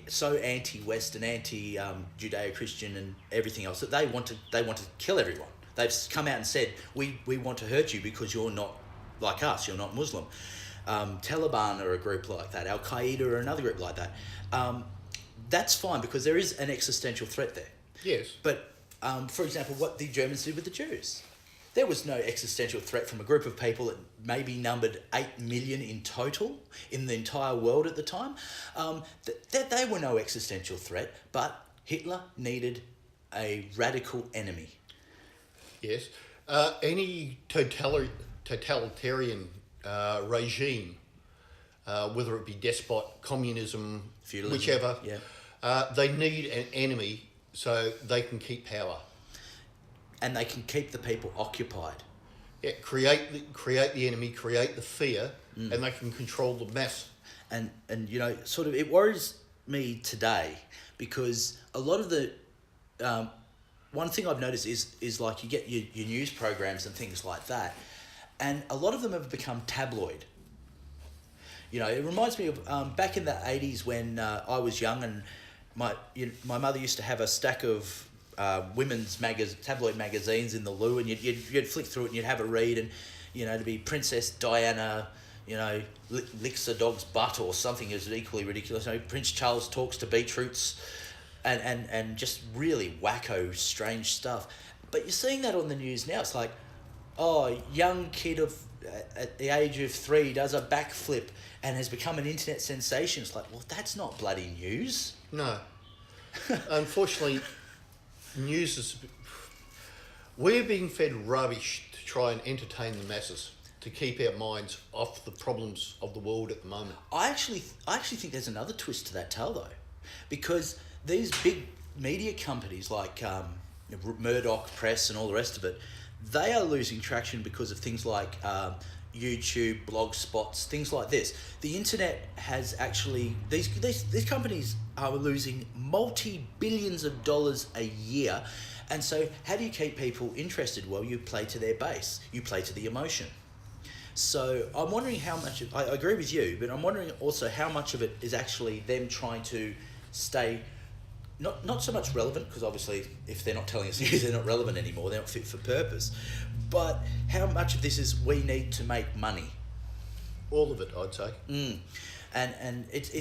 so anti-West and anti-Judeo-Christian and everything else that they want to kill everyone. They've come out and said, we want to hurt you because you're not like us, you're not Muslim. Taliban are a group like that. Al-Qaeda are another group like that. That's fine because there is an existential threat there. Yes. But, for example, what the Germans did with the Jews. There was no existential threat from a group of people that maybe numbered 8 million in total in the entire world at the time. They were no existential threat, but Hitler needed a radical enemy. Yes. Any totalitarian regime, whether it be despot, communism, Feudalism, whichever, yeah. They need an enemy so they can keep power. And they can keep the people occupied. Yeah, create the enemy, create the fear, and they can control the mass. And sort of it worries me today because a lot of the one thing I've noticed is like you get your news programs and things like that, and a lot of them have become tabloid. It reminds me of back in the 80s when I was young and my mother used to have a stack of women's tabloid magazines in the loo, and you'd flick through it and you'd have a read, and to be Princess Diana, licks a dog's butt or something is equally ridiculous. Prince Charles talks to beetroots, and just really wacko, strange stuff. But you're seeing that on the news now. It's like, young kid at the age of 3 does a backflip and has become an internet sensation. It's like, well, that's not bloody news. No. Unfortunately, news is... We're being fed rubbish to try and entertain the masses, to keep our minds off the problems of the world at the moment. I actually think there's another twist to that tale, though, because these big media companies like Murdoch Press and all the rest of it, they are losing traction because of things like YouTube, blog spots, things like this. The internet has actually... These companies are losing multi-billions of dollars a year. And so how do you keep people interested? Well, you play to their base. You play to the emotion. So I'm wondering how much... I agree with you, but I'm wondering also how much of it is actually them trying to stay... Not so much relevant, because obviously if they're not telling us news, they're not relevant anymore, they're not fit for purpose. But how much of this is we need to make money? All of it, I'd say. And it's...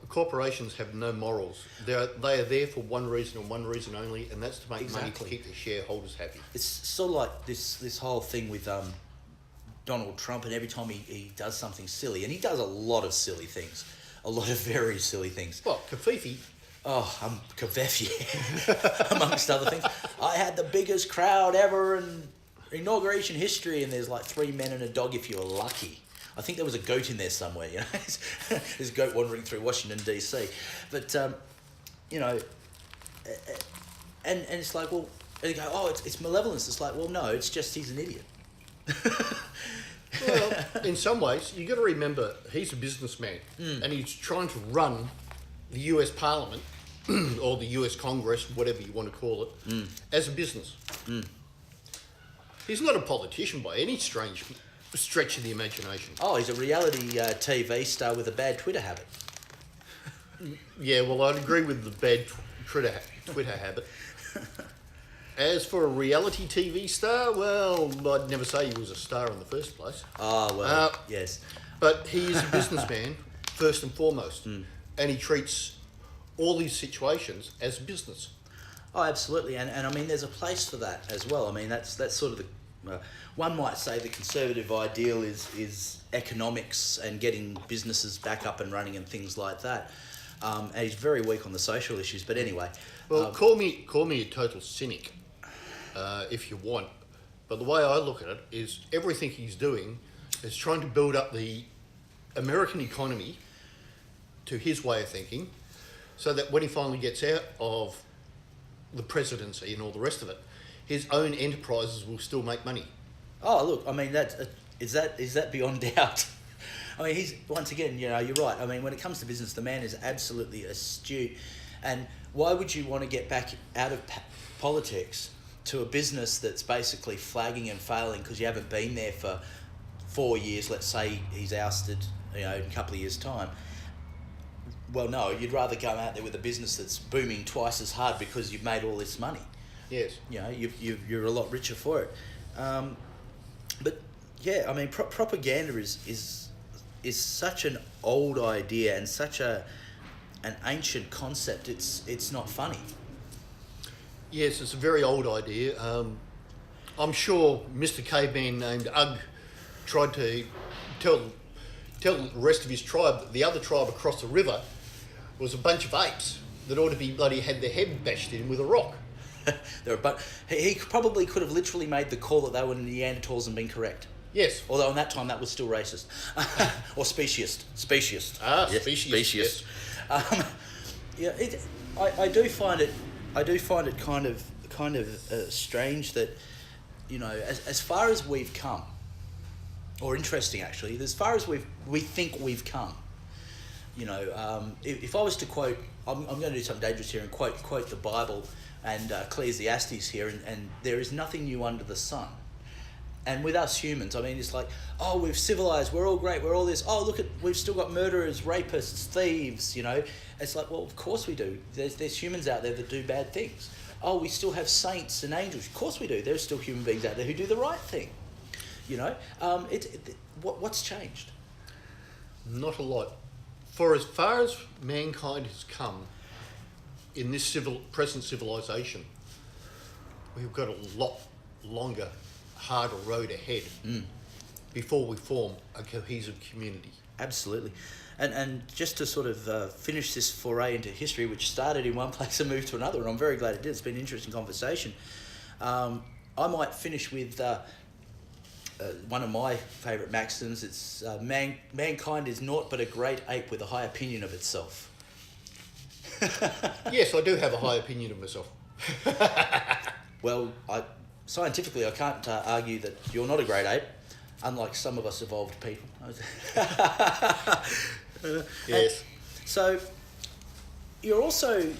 Corporations have no morals. They are there for one reason and one reason only, and that's to make money to keep their shareholders happy. It's sort of like this whole thing with Donald Trump, and every time he does something silly, and he does a lot of silly things, a lot of very silly things. Well, Kafifi... Kafefi, amongst other things. I had the biggest crowd ever in inauguration history, and there's like 3 men and a dog if you're lucky. I think there was a goat in there somewhere, There's a goat wandering through Washington, D.C. But, and it's like, well, and they go, it's malevolence. It's like, well, no, it's just he's an idiot. Well, in some ways, you got to remember he's a businessman, and he's trying to run the US Parliament or the US Congress, whatever you want to call it, as a business. He's not a politician by any stretch of the imagination. Oh, he's a reality TV star with a bad Twitter habit. Yeah, well, I'd agree with the bad Twitter habit. As for a reality TV star, well, I'd never say he was a star in the first place. Oh, well, yes. But he is a businessman, first and foremost. And he treats all these situations as business. Oh, absolutely. And I mean, there's a place for that as well. I mean, that's sort of the... one might say the conservative ideal is economics and getting businesses back up and running and things like that. And he's very weak on the social issues. But anyway... Well, call me a total cynic, if you want. But the way I look at it is everything he's doing is trying to build up the American economy to his way of thinking, so that when he finally gets out of the presidency and all the rest of it, his own enterprises will still make money. Oh, look, I mean, is that beyond doubt? I mean, he's, once again, you know, you're right. I mean, when it comes to business, the man is absolutely astute. And why would you want to get back out of politics to a business that's basically flagging and failing because you haven't been there for 4 years? Let's say he's ousted, you know, in a couple of years' time. Well, no, you'd rather go out there with a business that's booming twice as hard because you've made all this money. Yes. You know, you're a lot richer for it. But yeah, I mean, propaganda is such an old idea and such an ancient concept. It's not funny. Yes, it's a very old idea. I'm sure Mr. Caveman named Ugg tried to tell the rest of his tribe that the other tribe across the river was a bunch of apes that ought to be bloody had their head bashed in with a rock. But he probably could have literally made the call that they were Neanderthals and been correct. Yes. Although in that time that was still racist. Or speciest. Speciest. Ah, yes, speciest. Yes. I do find it kind of strange that, you know, as far as we've come, or interesting actually, as far as we think we've come, you know, if I was to quote, I'm going to do something dangerous here and quote the Bible and Ecclesiastes here, and there is nothing new under the sun. And with us humans, I mean, it's like, oh, we've civilized, we're all great, we're all this. Oh, look, we've still got murderers, rapists, thieves, you know. It's like, well, of course we do. There's humans out there that do bad things. Oh, we still have saints and angels. Of course we do. There's still human beings out there who do the right thing. You know, what's changed? Not a lot. For as far as mankind has come in this present civilization, we've got a lot longer, harder road ahead before we form a cohesive community. Absolutely. And just to sort of finish this foray into history, which started in one place and moved to another, and I'm very glad it did. It's been an interesting conversation. I might finish with one of my favourite maxims. It's mankind is naught but a great ape with a high opinion of itself. Yes, I do have a high opinion of myself. Well, scientifically, I can't argue that you're not a great ape, unlike some of us evolved people. Yes. So, you're also...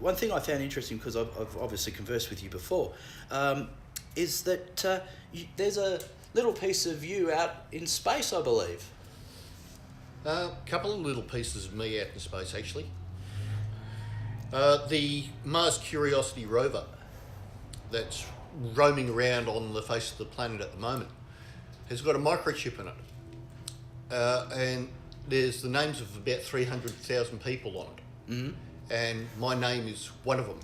one thing I found interesting, because I've obviously conversed with you before, is that there's a little piece of you out in space, I believe. A couple of little pieces of me out in space, actually. The Mars Curiosity rover that's roaming around on the face of the planet at the moment has got a microchip in it. And there's the names of about 300,000 people on it. Mm-hmm. And my name is one of them.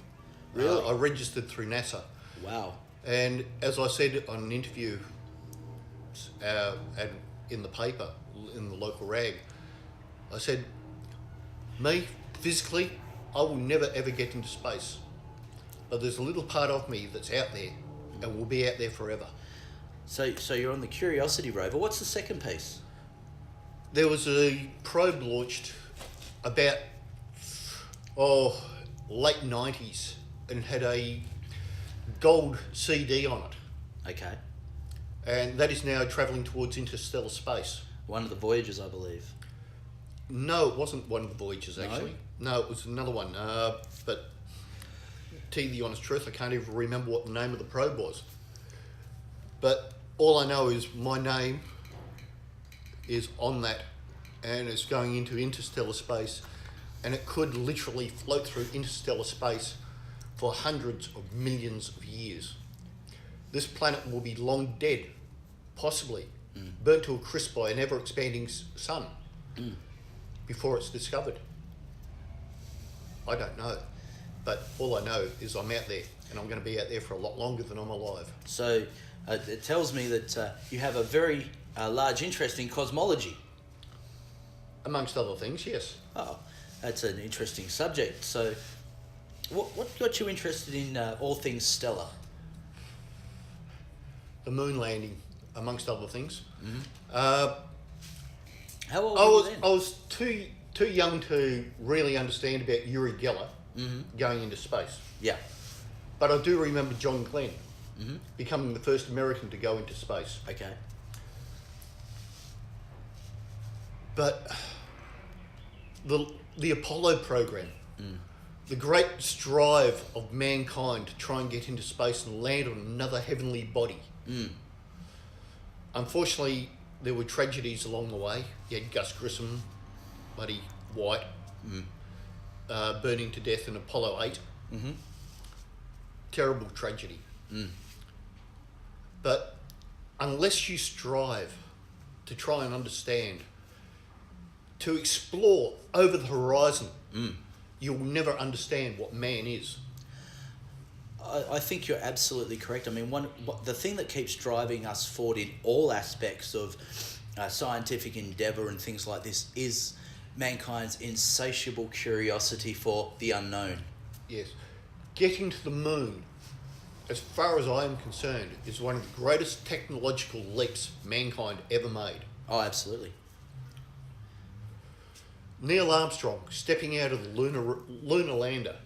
Really? I registered through NASA. Wow. And as I said on an interview and in the paper, in the local rag, I said, me, physically, I will never ever get into space. But there's a little part of me that's out there and will be out there forever. So you're on the Curiosity rover. What's the second piece? There was a probe launched about late 90s and had a gold CD on it. Okay. And that is now travelling towards interstellar space. One of the Voyagers, I believe. No, it wasn't one of the Voyagers, actually. No, it was another one. But to tell you the honest truth, I can't even remember what the name of the probe was. But all I know is my name is on that, and it's going into interstellar space, and it could literally float through interstellar space for hundreds of millions of years. This planet will be long dead, possibly, burnt to a crisp by an ever-expanding sun before it's discovered. I don't know. But all I know is I'm out there, and I'm going to be out there for a lot longer than I'm alive. So it tells me that you have a very large interest in cosmology. Amongst other things, yes. Oh, that's an interesting subject. So what got you interested in all things stellar? The moon landing, amongst other things. How old were you then? I was too young to really understand about Yuri Geller going into space. Yeah. But I do remember John Glenn becoming the first American to go into space. Okay. But the Apollo program, the great strive of mankind to try and get into space and land on another heavenly body. Unfortunately, there were tragedies along the way. You had Gus Grissom, Buddy White, burning to death in Apollo 8. Terrible tragedy. But unless you strive to try and understand, to explore over the horizon, you'll never understand what man is. I think you're absolutely correct. I mean, the thing that keeps driving us forward in all aspects of scientific endeavour and things like this is mankind's insatiable curiosity for the unknown. Yes. Getting to the moon, as far as I am concerned, is one of the greatest technological leaps mankind ever made. Oh, absolutely. Neil Armstrong stepping out of the lunar lander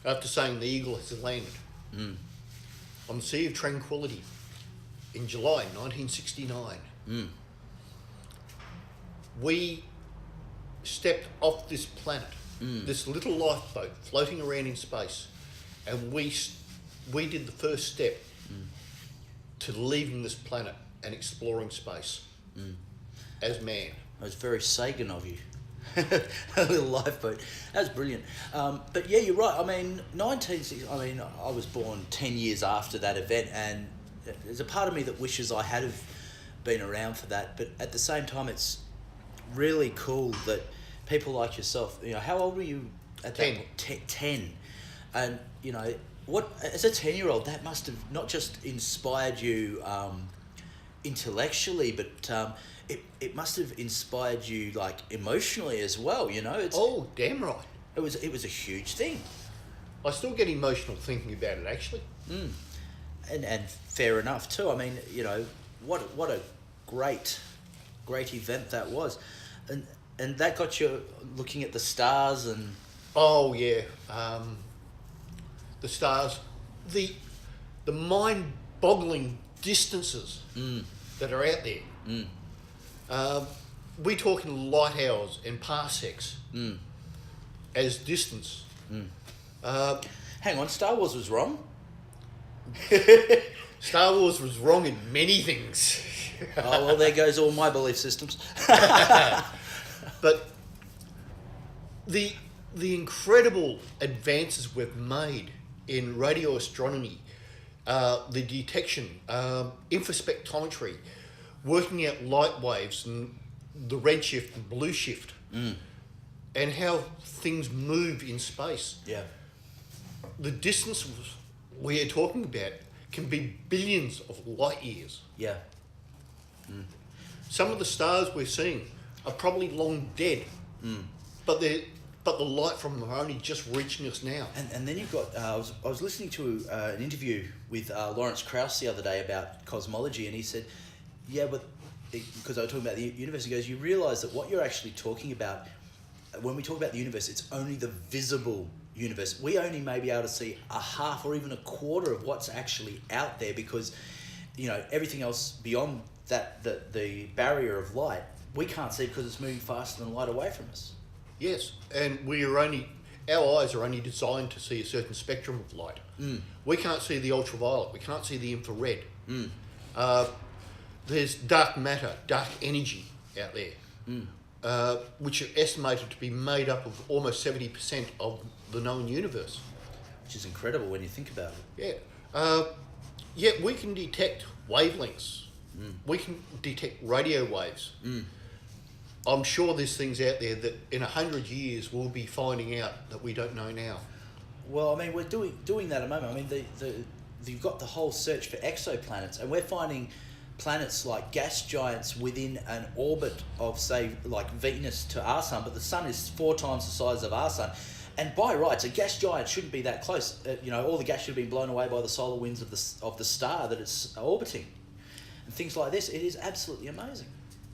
after saying the Eagle has landed on the Sea of Tranquility in July 1969. We stepped off this planet, this little lifeboat floating around in space, and we did the first step to leaving this planet and exploring space as man. It was very Sagan of you. A little lifeboat. That was brilliant. But yeah, you're right. I mean, I was born 10 years after that event, and there's a part of me that wishes I had have been around for that. But at the same time, it's really cool that people like yourself, how old were you at 10. that point? 10. And, as a 10-year-old, that must have not just inspired you intellectually, but it must have inspired you like emotionally as well. Oh, damn right. It was a huge thing. I still get emotional thinking about it, actually. And fair enough too. I mean, what a great event that was, and that got you looking at the stars and. Oh yeah, the stars, the mind-boggling distances that are out there. We're talking light hours and parsecs as distance. Hang on, Star Wars was wrong? Star Wars was wrong in many things. Oh, well, there goes all my belief systems. But the incredible advances we've made in radio astronomy, the detection, infospectrometry, working out light waves and the redshift and blue shift, and how things move in space. Yeah. The distance we are talking about can be billions of light years. Yeah. Some of the stars we're seeing are probably long dead, but the light from them are only just reaching us now. And then you've got, I was listening to an interview with Lawrence Krauss the other day about cosmology, and he said, yeah, but because I was talking about the universe, he goes, you realise that what you're actually talking about, when we talk about the universe, it's only the visible universe. We only may be able to see a half or even a quarter of what's actually out there, because everything else beyond that, the barrier of light, we can't see because it's moving faster than light away from us. Yes, and our eyes are only designed to see a certain spectrum of light. We can't see the ultraviolet, we can't see the infrared. There's dark matter, dark energy out there, which are estimated to be made up of almost 70% of the known universe. Which is incredible when you think about it. Yeah. Yet we can detect wavelengths. We can detect radio waves. I'm sure there's things out there that in 100 years we'll be finding out that we don't know now. Well, I mean, we're doing that at the moment. I mean, you've got the whole search for exoplanets, and we're finding planets like gas giants within an orbit of, say, like Venus to our sun, but the sun is 4 times the size of our sun. And by rights, a gas giant shouldn't be that close. All the gas should have been blown away by the solar winds of the star that it's orbiting. And things like this, it is absolutely amazing.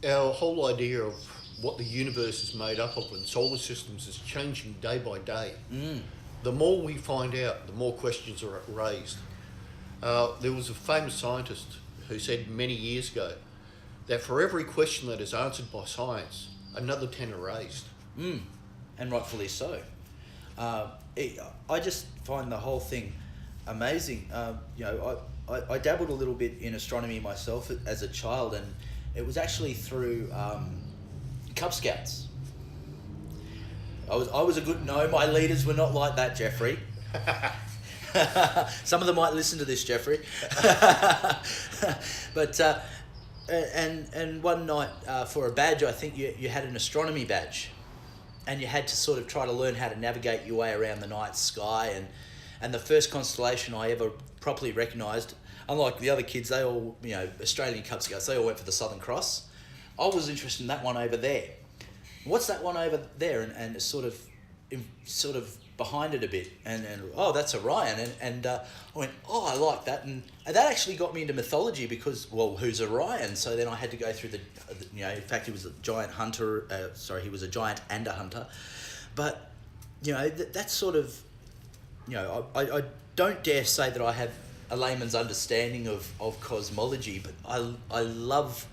Our whole idea of what the universe is made up of and solar systems is changing day by day. The more we find out, the more questions are raised. There was a famous scientist who said many years ago that for every question that is answered by science, another 10 are raised. And rightfully so. I just find the whole thing amazing. I dabbled a little bit in astronomy myself as a child, and it was actually through Cub Scouts. I was a good... No, my leaders were not like that, Jeffrey. Some of them might listen to this, Jeffrey. But and one night for a badge, I think you had an astronomy badge, and you had to sort of try to learn how to navigate your way around the night sky. And the first constellation I ever properly recognised, unlike the other kids, they all, Australian Cub Scouts, they all went for the Southern Cross. I was interested in that one over there. What's that one over there? And it's sort of behind it a bit, and oh, that's Orion, and I went, oh, I like that, and that actually got me into mythology because, well, who's Orion? So then I had to go through in fact, he was a giant hunter. He was a giant and a hunter, but that's sort of, I don't dare say that I have a layman's understanding of cosmology, but I love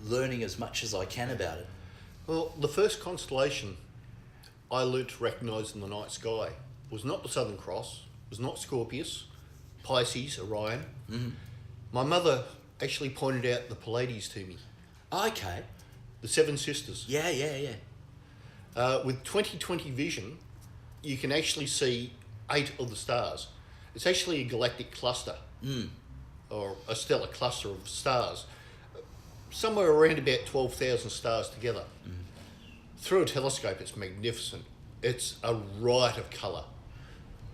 learning as much as I can about it. Well, the first constellation I learned to recognise in the night sky was not the Southern Cross, was not Scorpius, Pisces, Orion. Mm-hmm. My mother actually pointed out the Pleiades to me. Okay. The Seven Sisters. Yeah. With 20/20 vision, you can actually see 8 of the stars. It's actually a galactic cluster, or a stellar cluster of stars, somewhere around about 12,000 stars together. Through a telescope, it's magnificent. It's a riot of colour.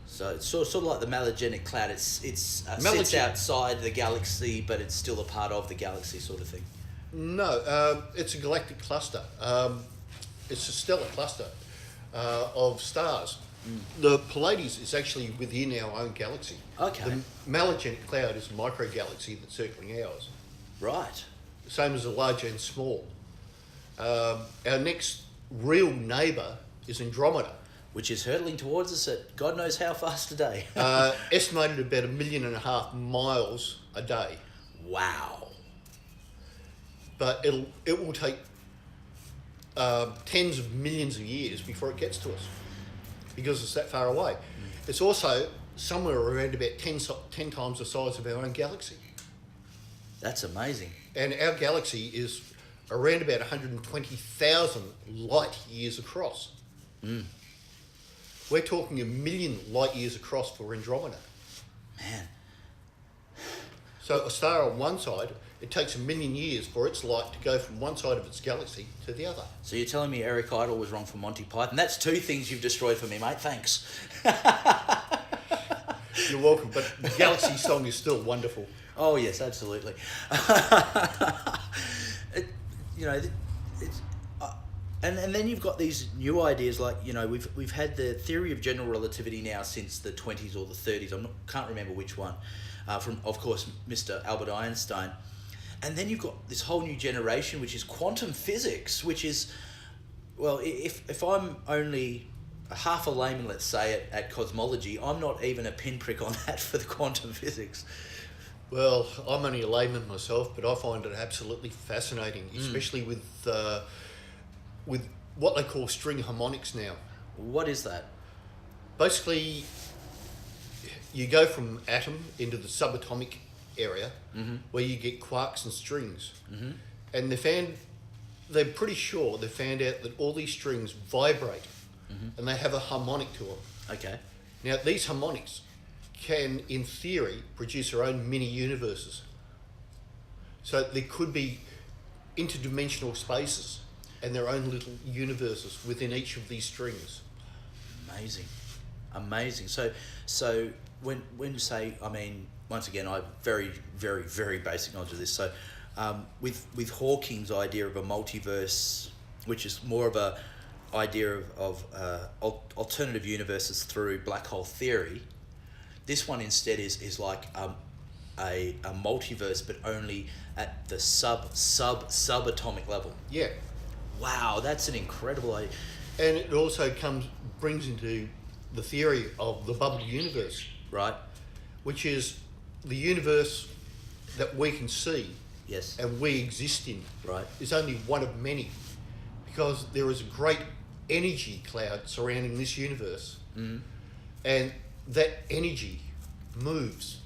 So it's sort of like the Magellanic Cloud. It sits outside the galaxy, but it's still a part of the galaxy, sort of thing. No, it's a galactic cluster. It's a stellar cluster of stars. The Pleiades is actually within our own galaxy. Okay. The Magellanic Cloud is a microgalaxy that's circling ours. Right. Same as a large and small. Our next real neighbour is Andromeda. Which is hurtling towards us at God knows how fast a day. Estimated about 1.5 million miles a day. Wow. But it will take tens of millions of years before it gets to us because it's that far away. It's also somewhere around about 10 times the size of our own galaxy. That's amazing. And our galaxy is around about 120,000 light years across. We're talking 1 million light years across for Andromeda. Man. So a star on one side, it takes 1 million years for its light to go from one side of its galaxy to the other. So you're telling me Eric Idle was wrong for Monty Python? That's 2 things you've destroyed for me, mate. Thanks. You're welcome, but the Galaxy song is still wonderful. Oh yes, absolutely. And then you've got these new ideas like, we've had the theory of general relativity now since the 20s or the 30s. Can't remember which one. From, of course, Mr. Albert Einstein. And then you've got this whole new generation, which is quantum physics, which is, well, if I'm only half a layman, let's say, at cosmology, I'm not even a pinprick on that for the quantum physics. Well, I'm only a layman myself, but I find it absolutely fascinating, especially with what they call string harmonics now. What is that? Basically, you go from atom into the subatomic area, where you get quarks and strings. And they're pretty sure they found out that all these strings vibrate, and they have a harmonic to them. Okay. Now, these harmonics can, in theory, produce their own mini universes. So there could be interdimensional spaces and their own little universes within each of these strings. Amazing. So when you say, once again, I have very, very, very basic knowledge of this. So with Hawking's idea of a multiverse, which is more of a idea of alternative universes through black hole theory, this one instead is like a multiverse, but only at the subatomic level. Yeah. Wow, that's an incredible idea. And it also brings into the theory of the bubble universe, Right? which is the universe that we can see Yes. and we exist in. Right. Is only one of many, because there is a great energy cloud surrounding this universe, and that energy moves,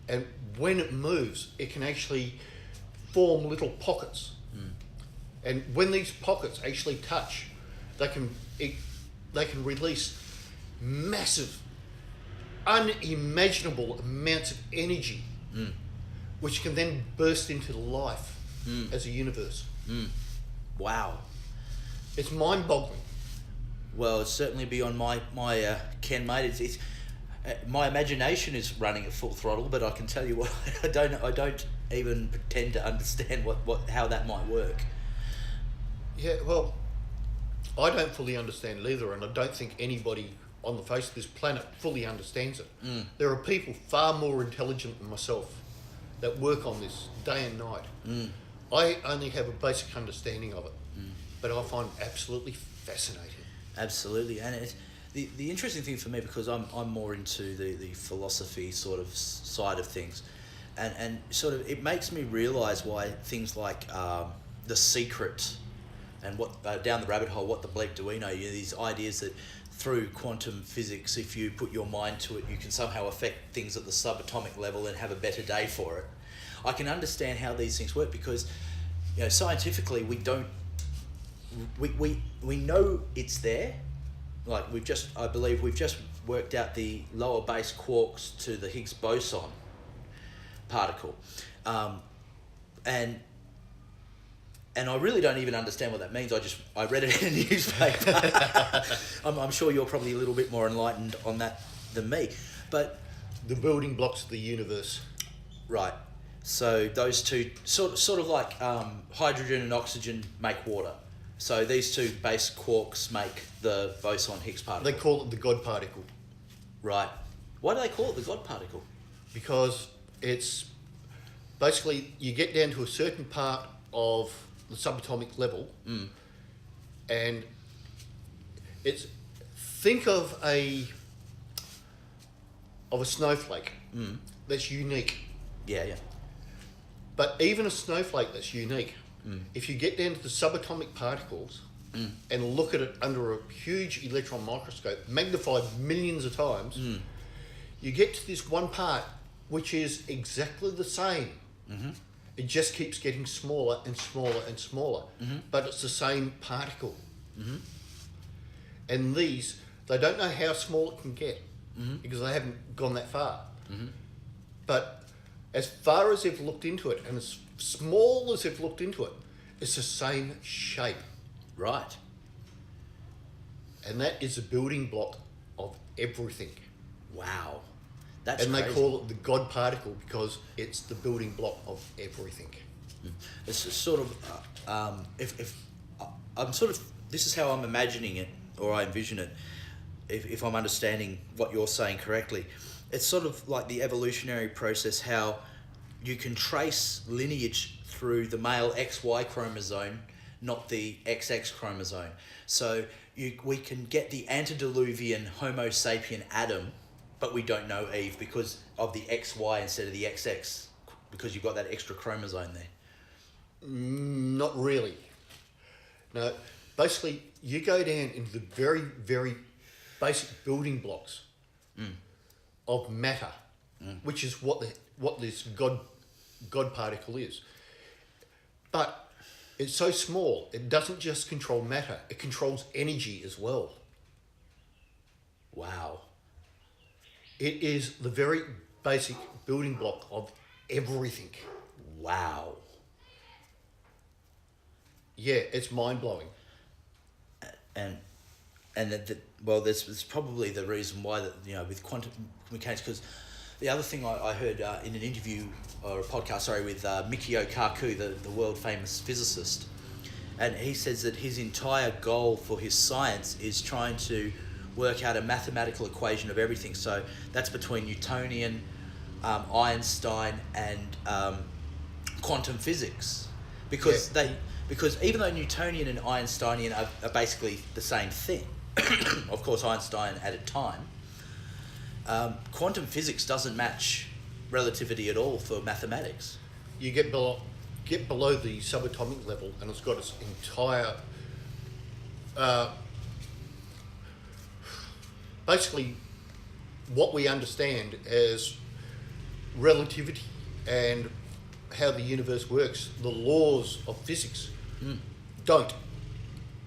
and when it moves, it can actually form little pockets. And when these pockets actually touch, they can release massive, unimaginable amounts of energy, which can then burst into life as a universe. Wow. It's mind-boggling. Well, it's certainly beyond my ken, mate. It's my imagination is running at full throttle, but I can tell you what, I don't even pretend to understand how that might work. Yeah, well, I don't fully understand it either, and I don't think anybody on the face of this planet fully understands it. There are people far more intelligent than myself that work on this day and night. I only have a basic understanding of it, but I find it absolutely fascinating. Absolutely, and it's the interesting thing for me, because I'm more into the philosophy sort of side of things, and sort of it makes me realise why things like The Secret and what Down the Rabbit Hole, What the Bleep Do We Know? These ideas that through quantum physics, if you put your mind to it, you can somehow affect things at the subatomic level and have a better day for it. I can understand how these things work, because scientifically we know it's there. Like I believe we've just worked out the lower base quarks to the Higgs boson particle, and I really don't even understand what that means. I read it in a newspaper. I'm sure you're probably a little bit more enlightened on that than me, but The building blocks of the universe. right. So those two sort of like hydrogen and oxygen make water. So these two base quarks make the boson Higgs particle. They call it the God particle Right. Why do they call it the God particle? because it's basically, you get down to a certain part of the subatomic level, and it's, think of a snowflake that's unique. Yeah. But even a snowflake that's unique, if you get down to the subatomic particles and look at it under a huge electron microscope, magnified millions of times, you get to this one part which is exactly the same. It just keeps getting smaller and smaller and smaller, but it's the same particle. And these, they don't know how small it can get because they haven't gone that far. But as far as they've looked into it, and as small as they've looked into it, it's the same shape. Right. And that is the building block of everything. Wow. That's And crazy. they call it the God particle because it's the building block of everything. It's sort of if I'm sort of, this is how I'm imagining it, or I envision it, if I'm understanding what you're saying correctly. It's sort of like the evolutionary process, how you can trace lineage through the male XY chromosome, not the XX chromosome. So we can get the antediluvian Homo sapien Adam, but we don't know Eve because of the XY instead of the XX, because you've got that extra chromosome there. Not really. No, basically, you go down into the very, very basic building blocks of matter, which is what this God particle is. But it's so small, it doesn't just control matter, it controls energy as well. Wow. It is the very basic building block of everything. Wow. Yeah, it's mind-blowing. And that's probably the reason why that, with quantum mechanics, because the other thing I heard in an interview or a podcast, with Mikio Kaku, the world famous physicist, and he says that his entire goal for his science is trying to work out a mathematical equation of everything. So that's between Newtonian, Einstein, and quantum physics, because Because even though Newtonian and Einsteinian are basically the same thing, of course Einstein added time, quantum physics doesn't match relativity at all for mathematics. You get below the subatomic level, and it's got its entire basically what we understand as relativity and how the universe works, the laws of physics don't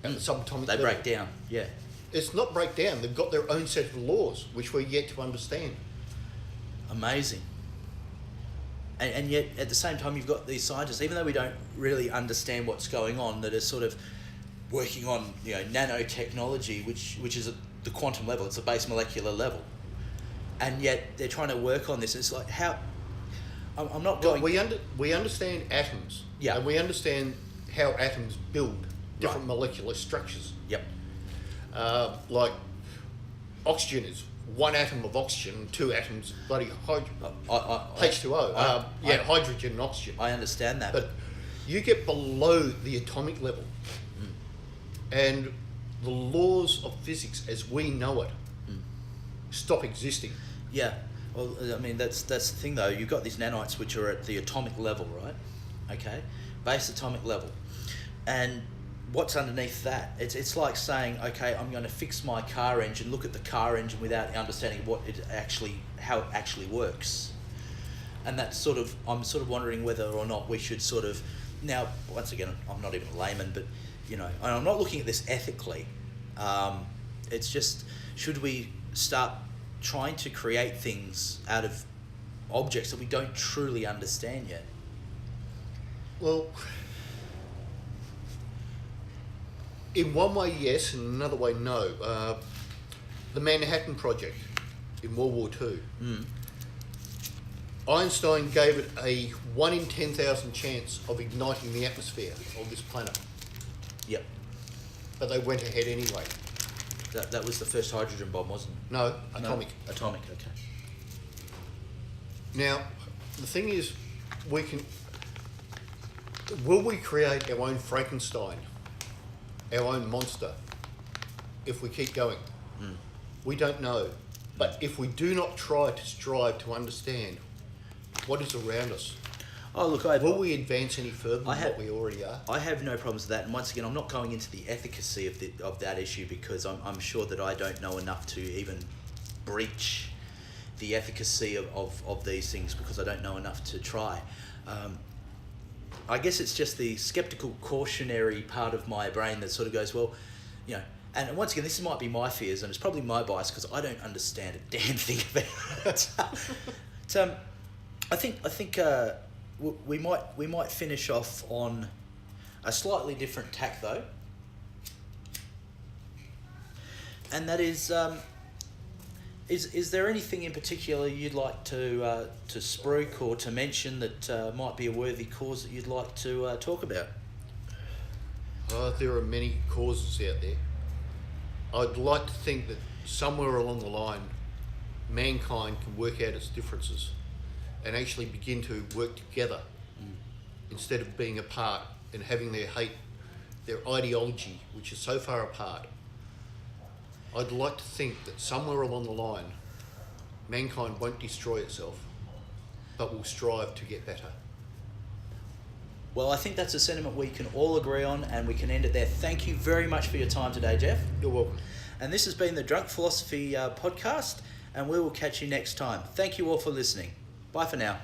at the subatomic level. They break down, yeah. It's not break down. They've got their own set of laws, which we're yet to understand. Amazing. And yet, at the same time, you've got these scientists, even though we don't really understand what's going on, that are sort of working on, nanotechnology, which is at the quantum level. It's a base molecular level. And yet, they're trying to work on this. It's like, how... I'm not going... Well, we understand atoms. Yeah. And we understand how atoms build different molecular structures. Yep. Like oxygen is one atom of oxygen, two atoms of bloody H2O. Hydrogen and oxygen. I understand that. But you get below the atomic level, and the laws of physics as we know it stop existing. Yeah. Well, I mean, that's the thing, though. You've got these nanites which are at the atomic level, right? Okay? Base atomic level. And what's underneath that? It's like saying, okay, I'm going to fix my car engine, look at the car engine without understanding how it actually works. And that's I'm sort of wondering whether or not we should sort of, now, once again, I'm not even a layman, but, and I'm not looking at this ethically. It's just, should we start trying to create things out of objects that we don't truly understand yet? Well, in one way, yes, and another way, no. The Manhattan Project in World War II. Einstein gave it a 1 in 10,000 chance of igniting the atmosphere of this planet. Yep. But they went ahead anyway. That was the first hydrogen bomb, wasn't it? No, atomic. No, atomic, okay. Now, the thing is, will we create our own Frankenstein, our own monster, if we keep going? We don't know. But if we do not try to strive to understand what is around us, will we advance any further than what we already are? I have no problems with that. And once again, I'm not going into the efficacy of that issue, because I'm sure that I don't know enough to even breach the efficacy of these things, because I don't know enough to try. I guess it's just the skeptical, cautionary part of my brain that sort of goes, well, and once again, this might be my fears, and it's probably my bias because I don't understand a damn thing about it. I think we might finish off on a slightly different tack, though, and that is there anything in particular you'd like to spruik or to mention that might be a worthy cause that you'd like to talk about? There are many causes out there. I'd like to think that somewhere along the line, mankind can work out its differences and actually begin to work together instead of being apart and having their ideology, which is so far apart. I'd like to think that somewhere along the line, mankind won't destroy itself, but will strive to get better. Well, I think that's a sentiment we can all agree on, and we can end it there. Thank you very much for your time today, Jeff. You're welcome. And this has been the Drunk Philosophy podcast, and we will catch you next time. Thank you all for listening. Bye for now.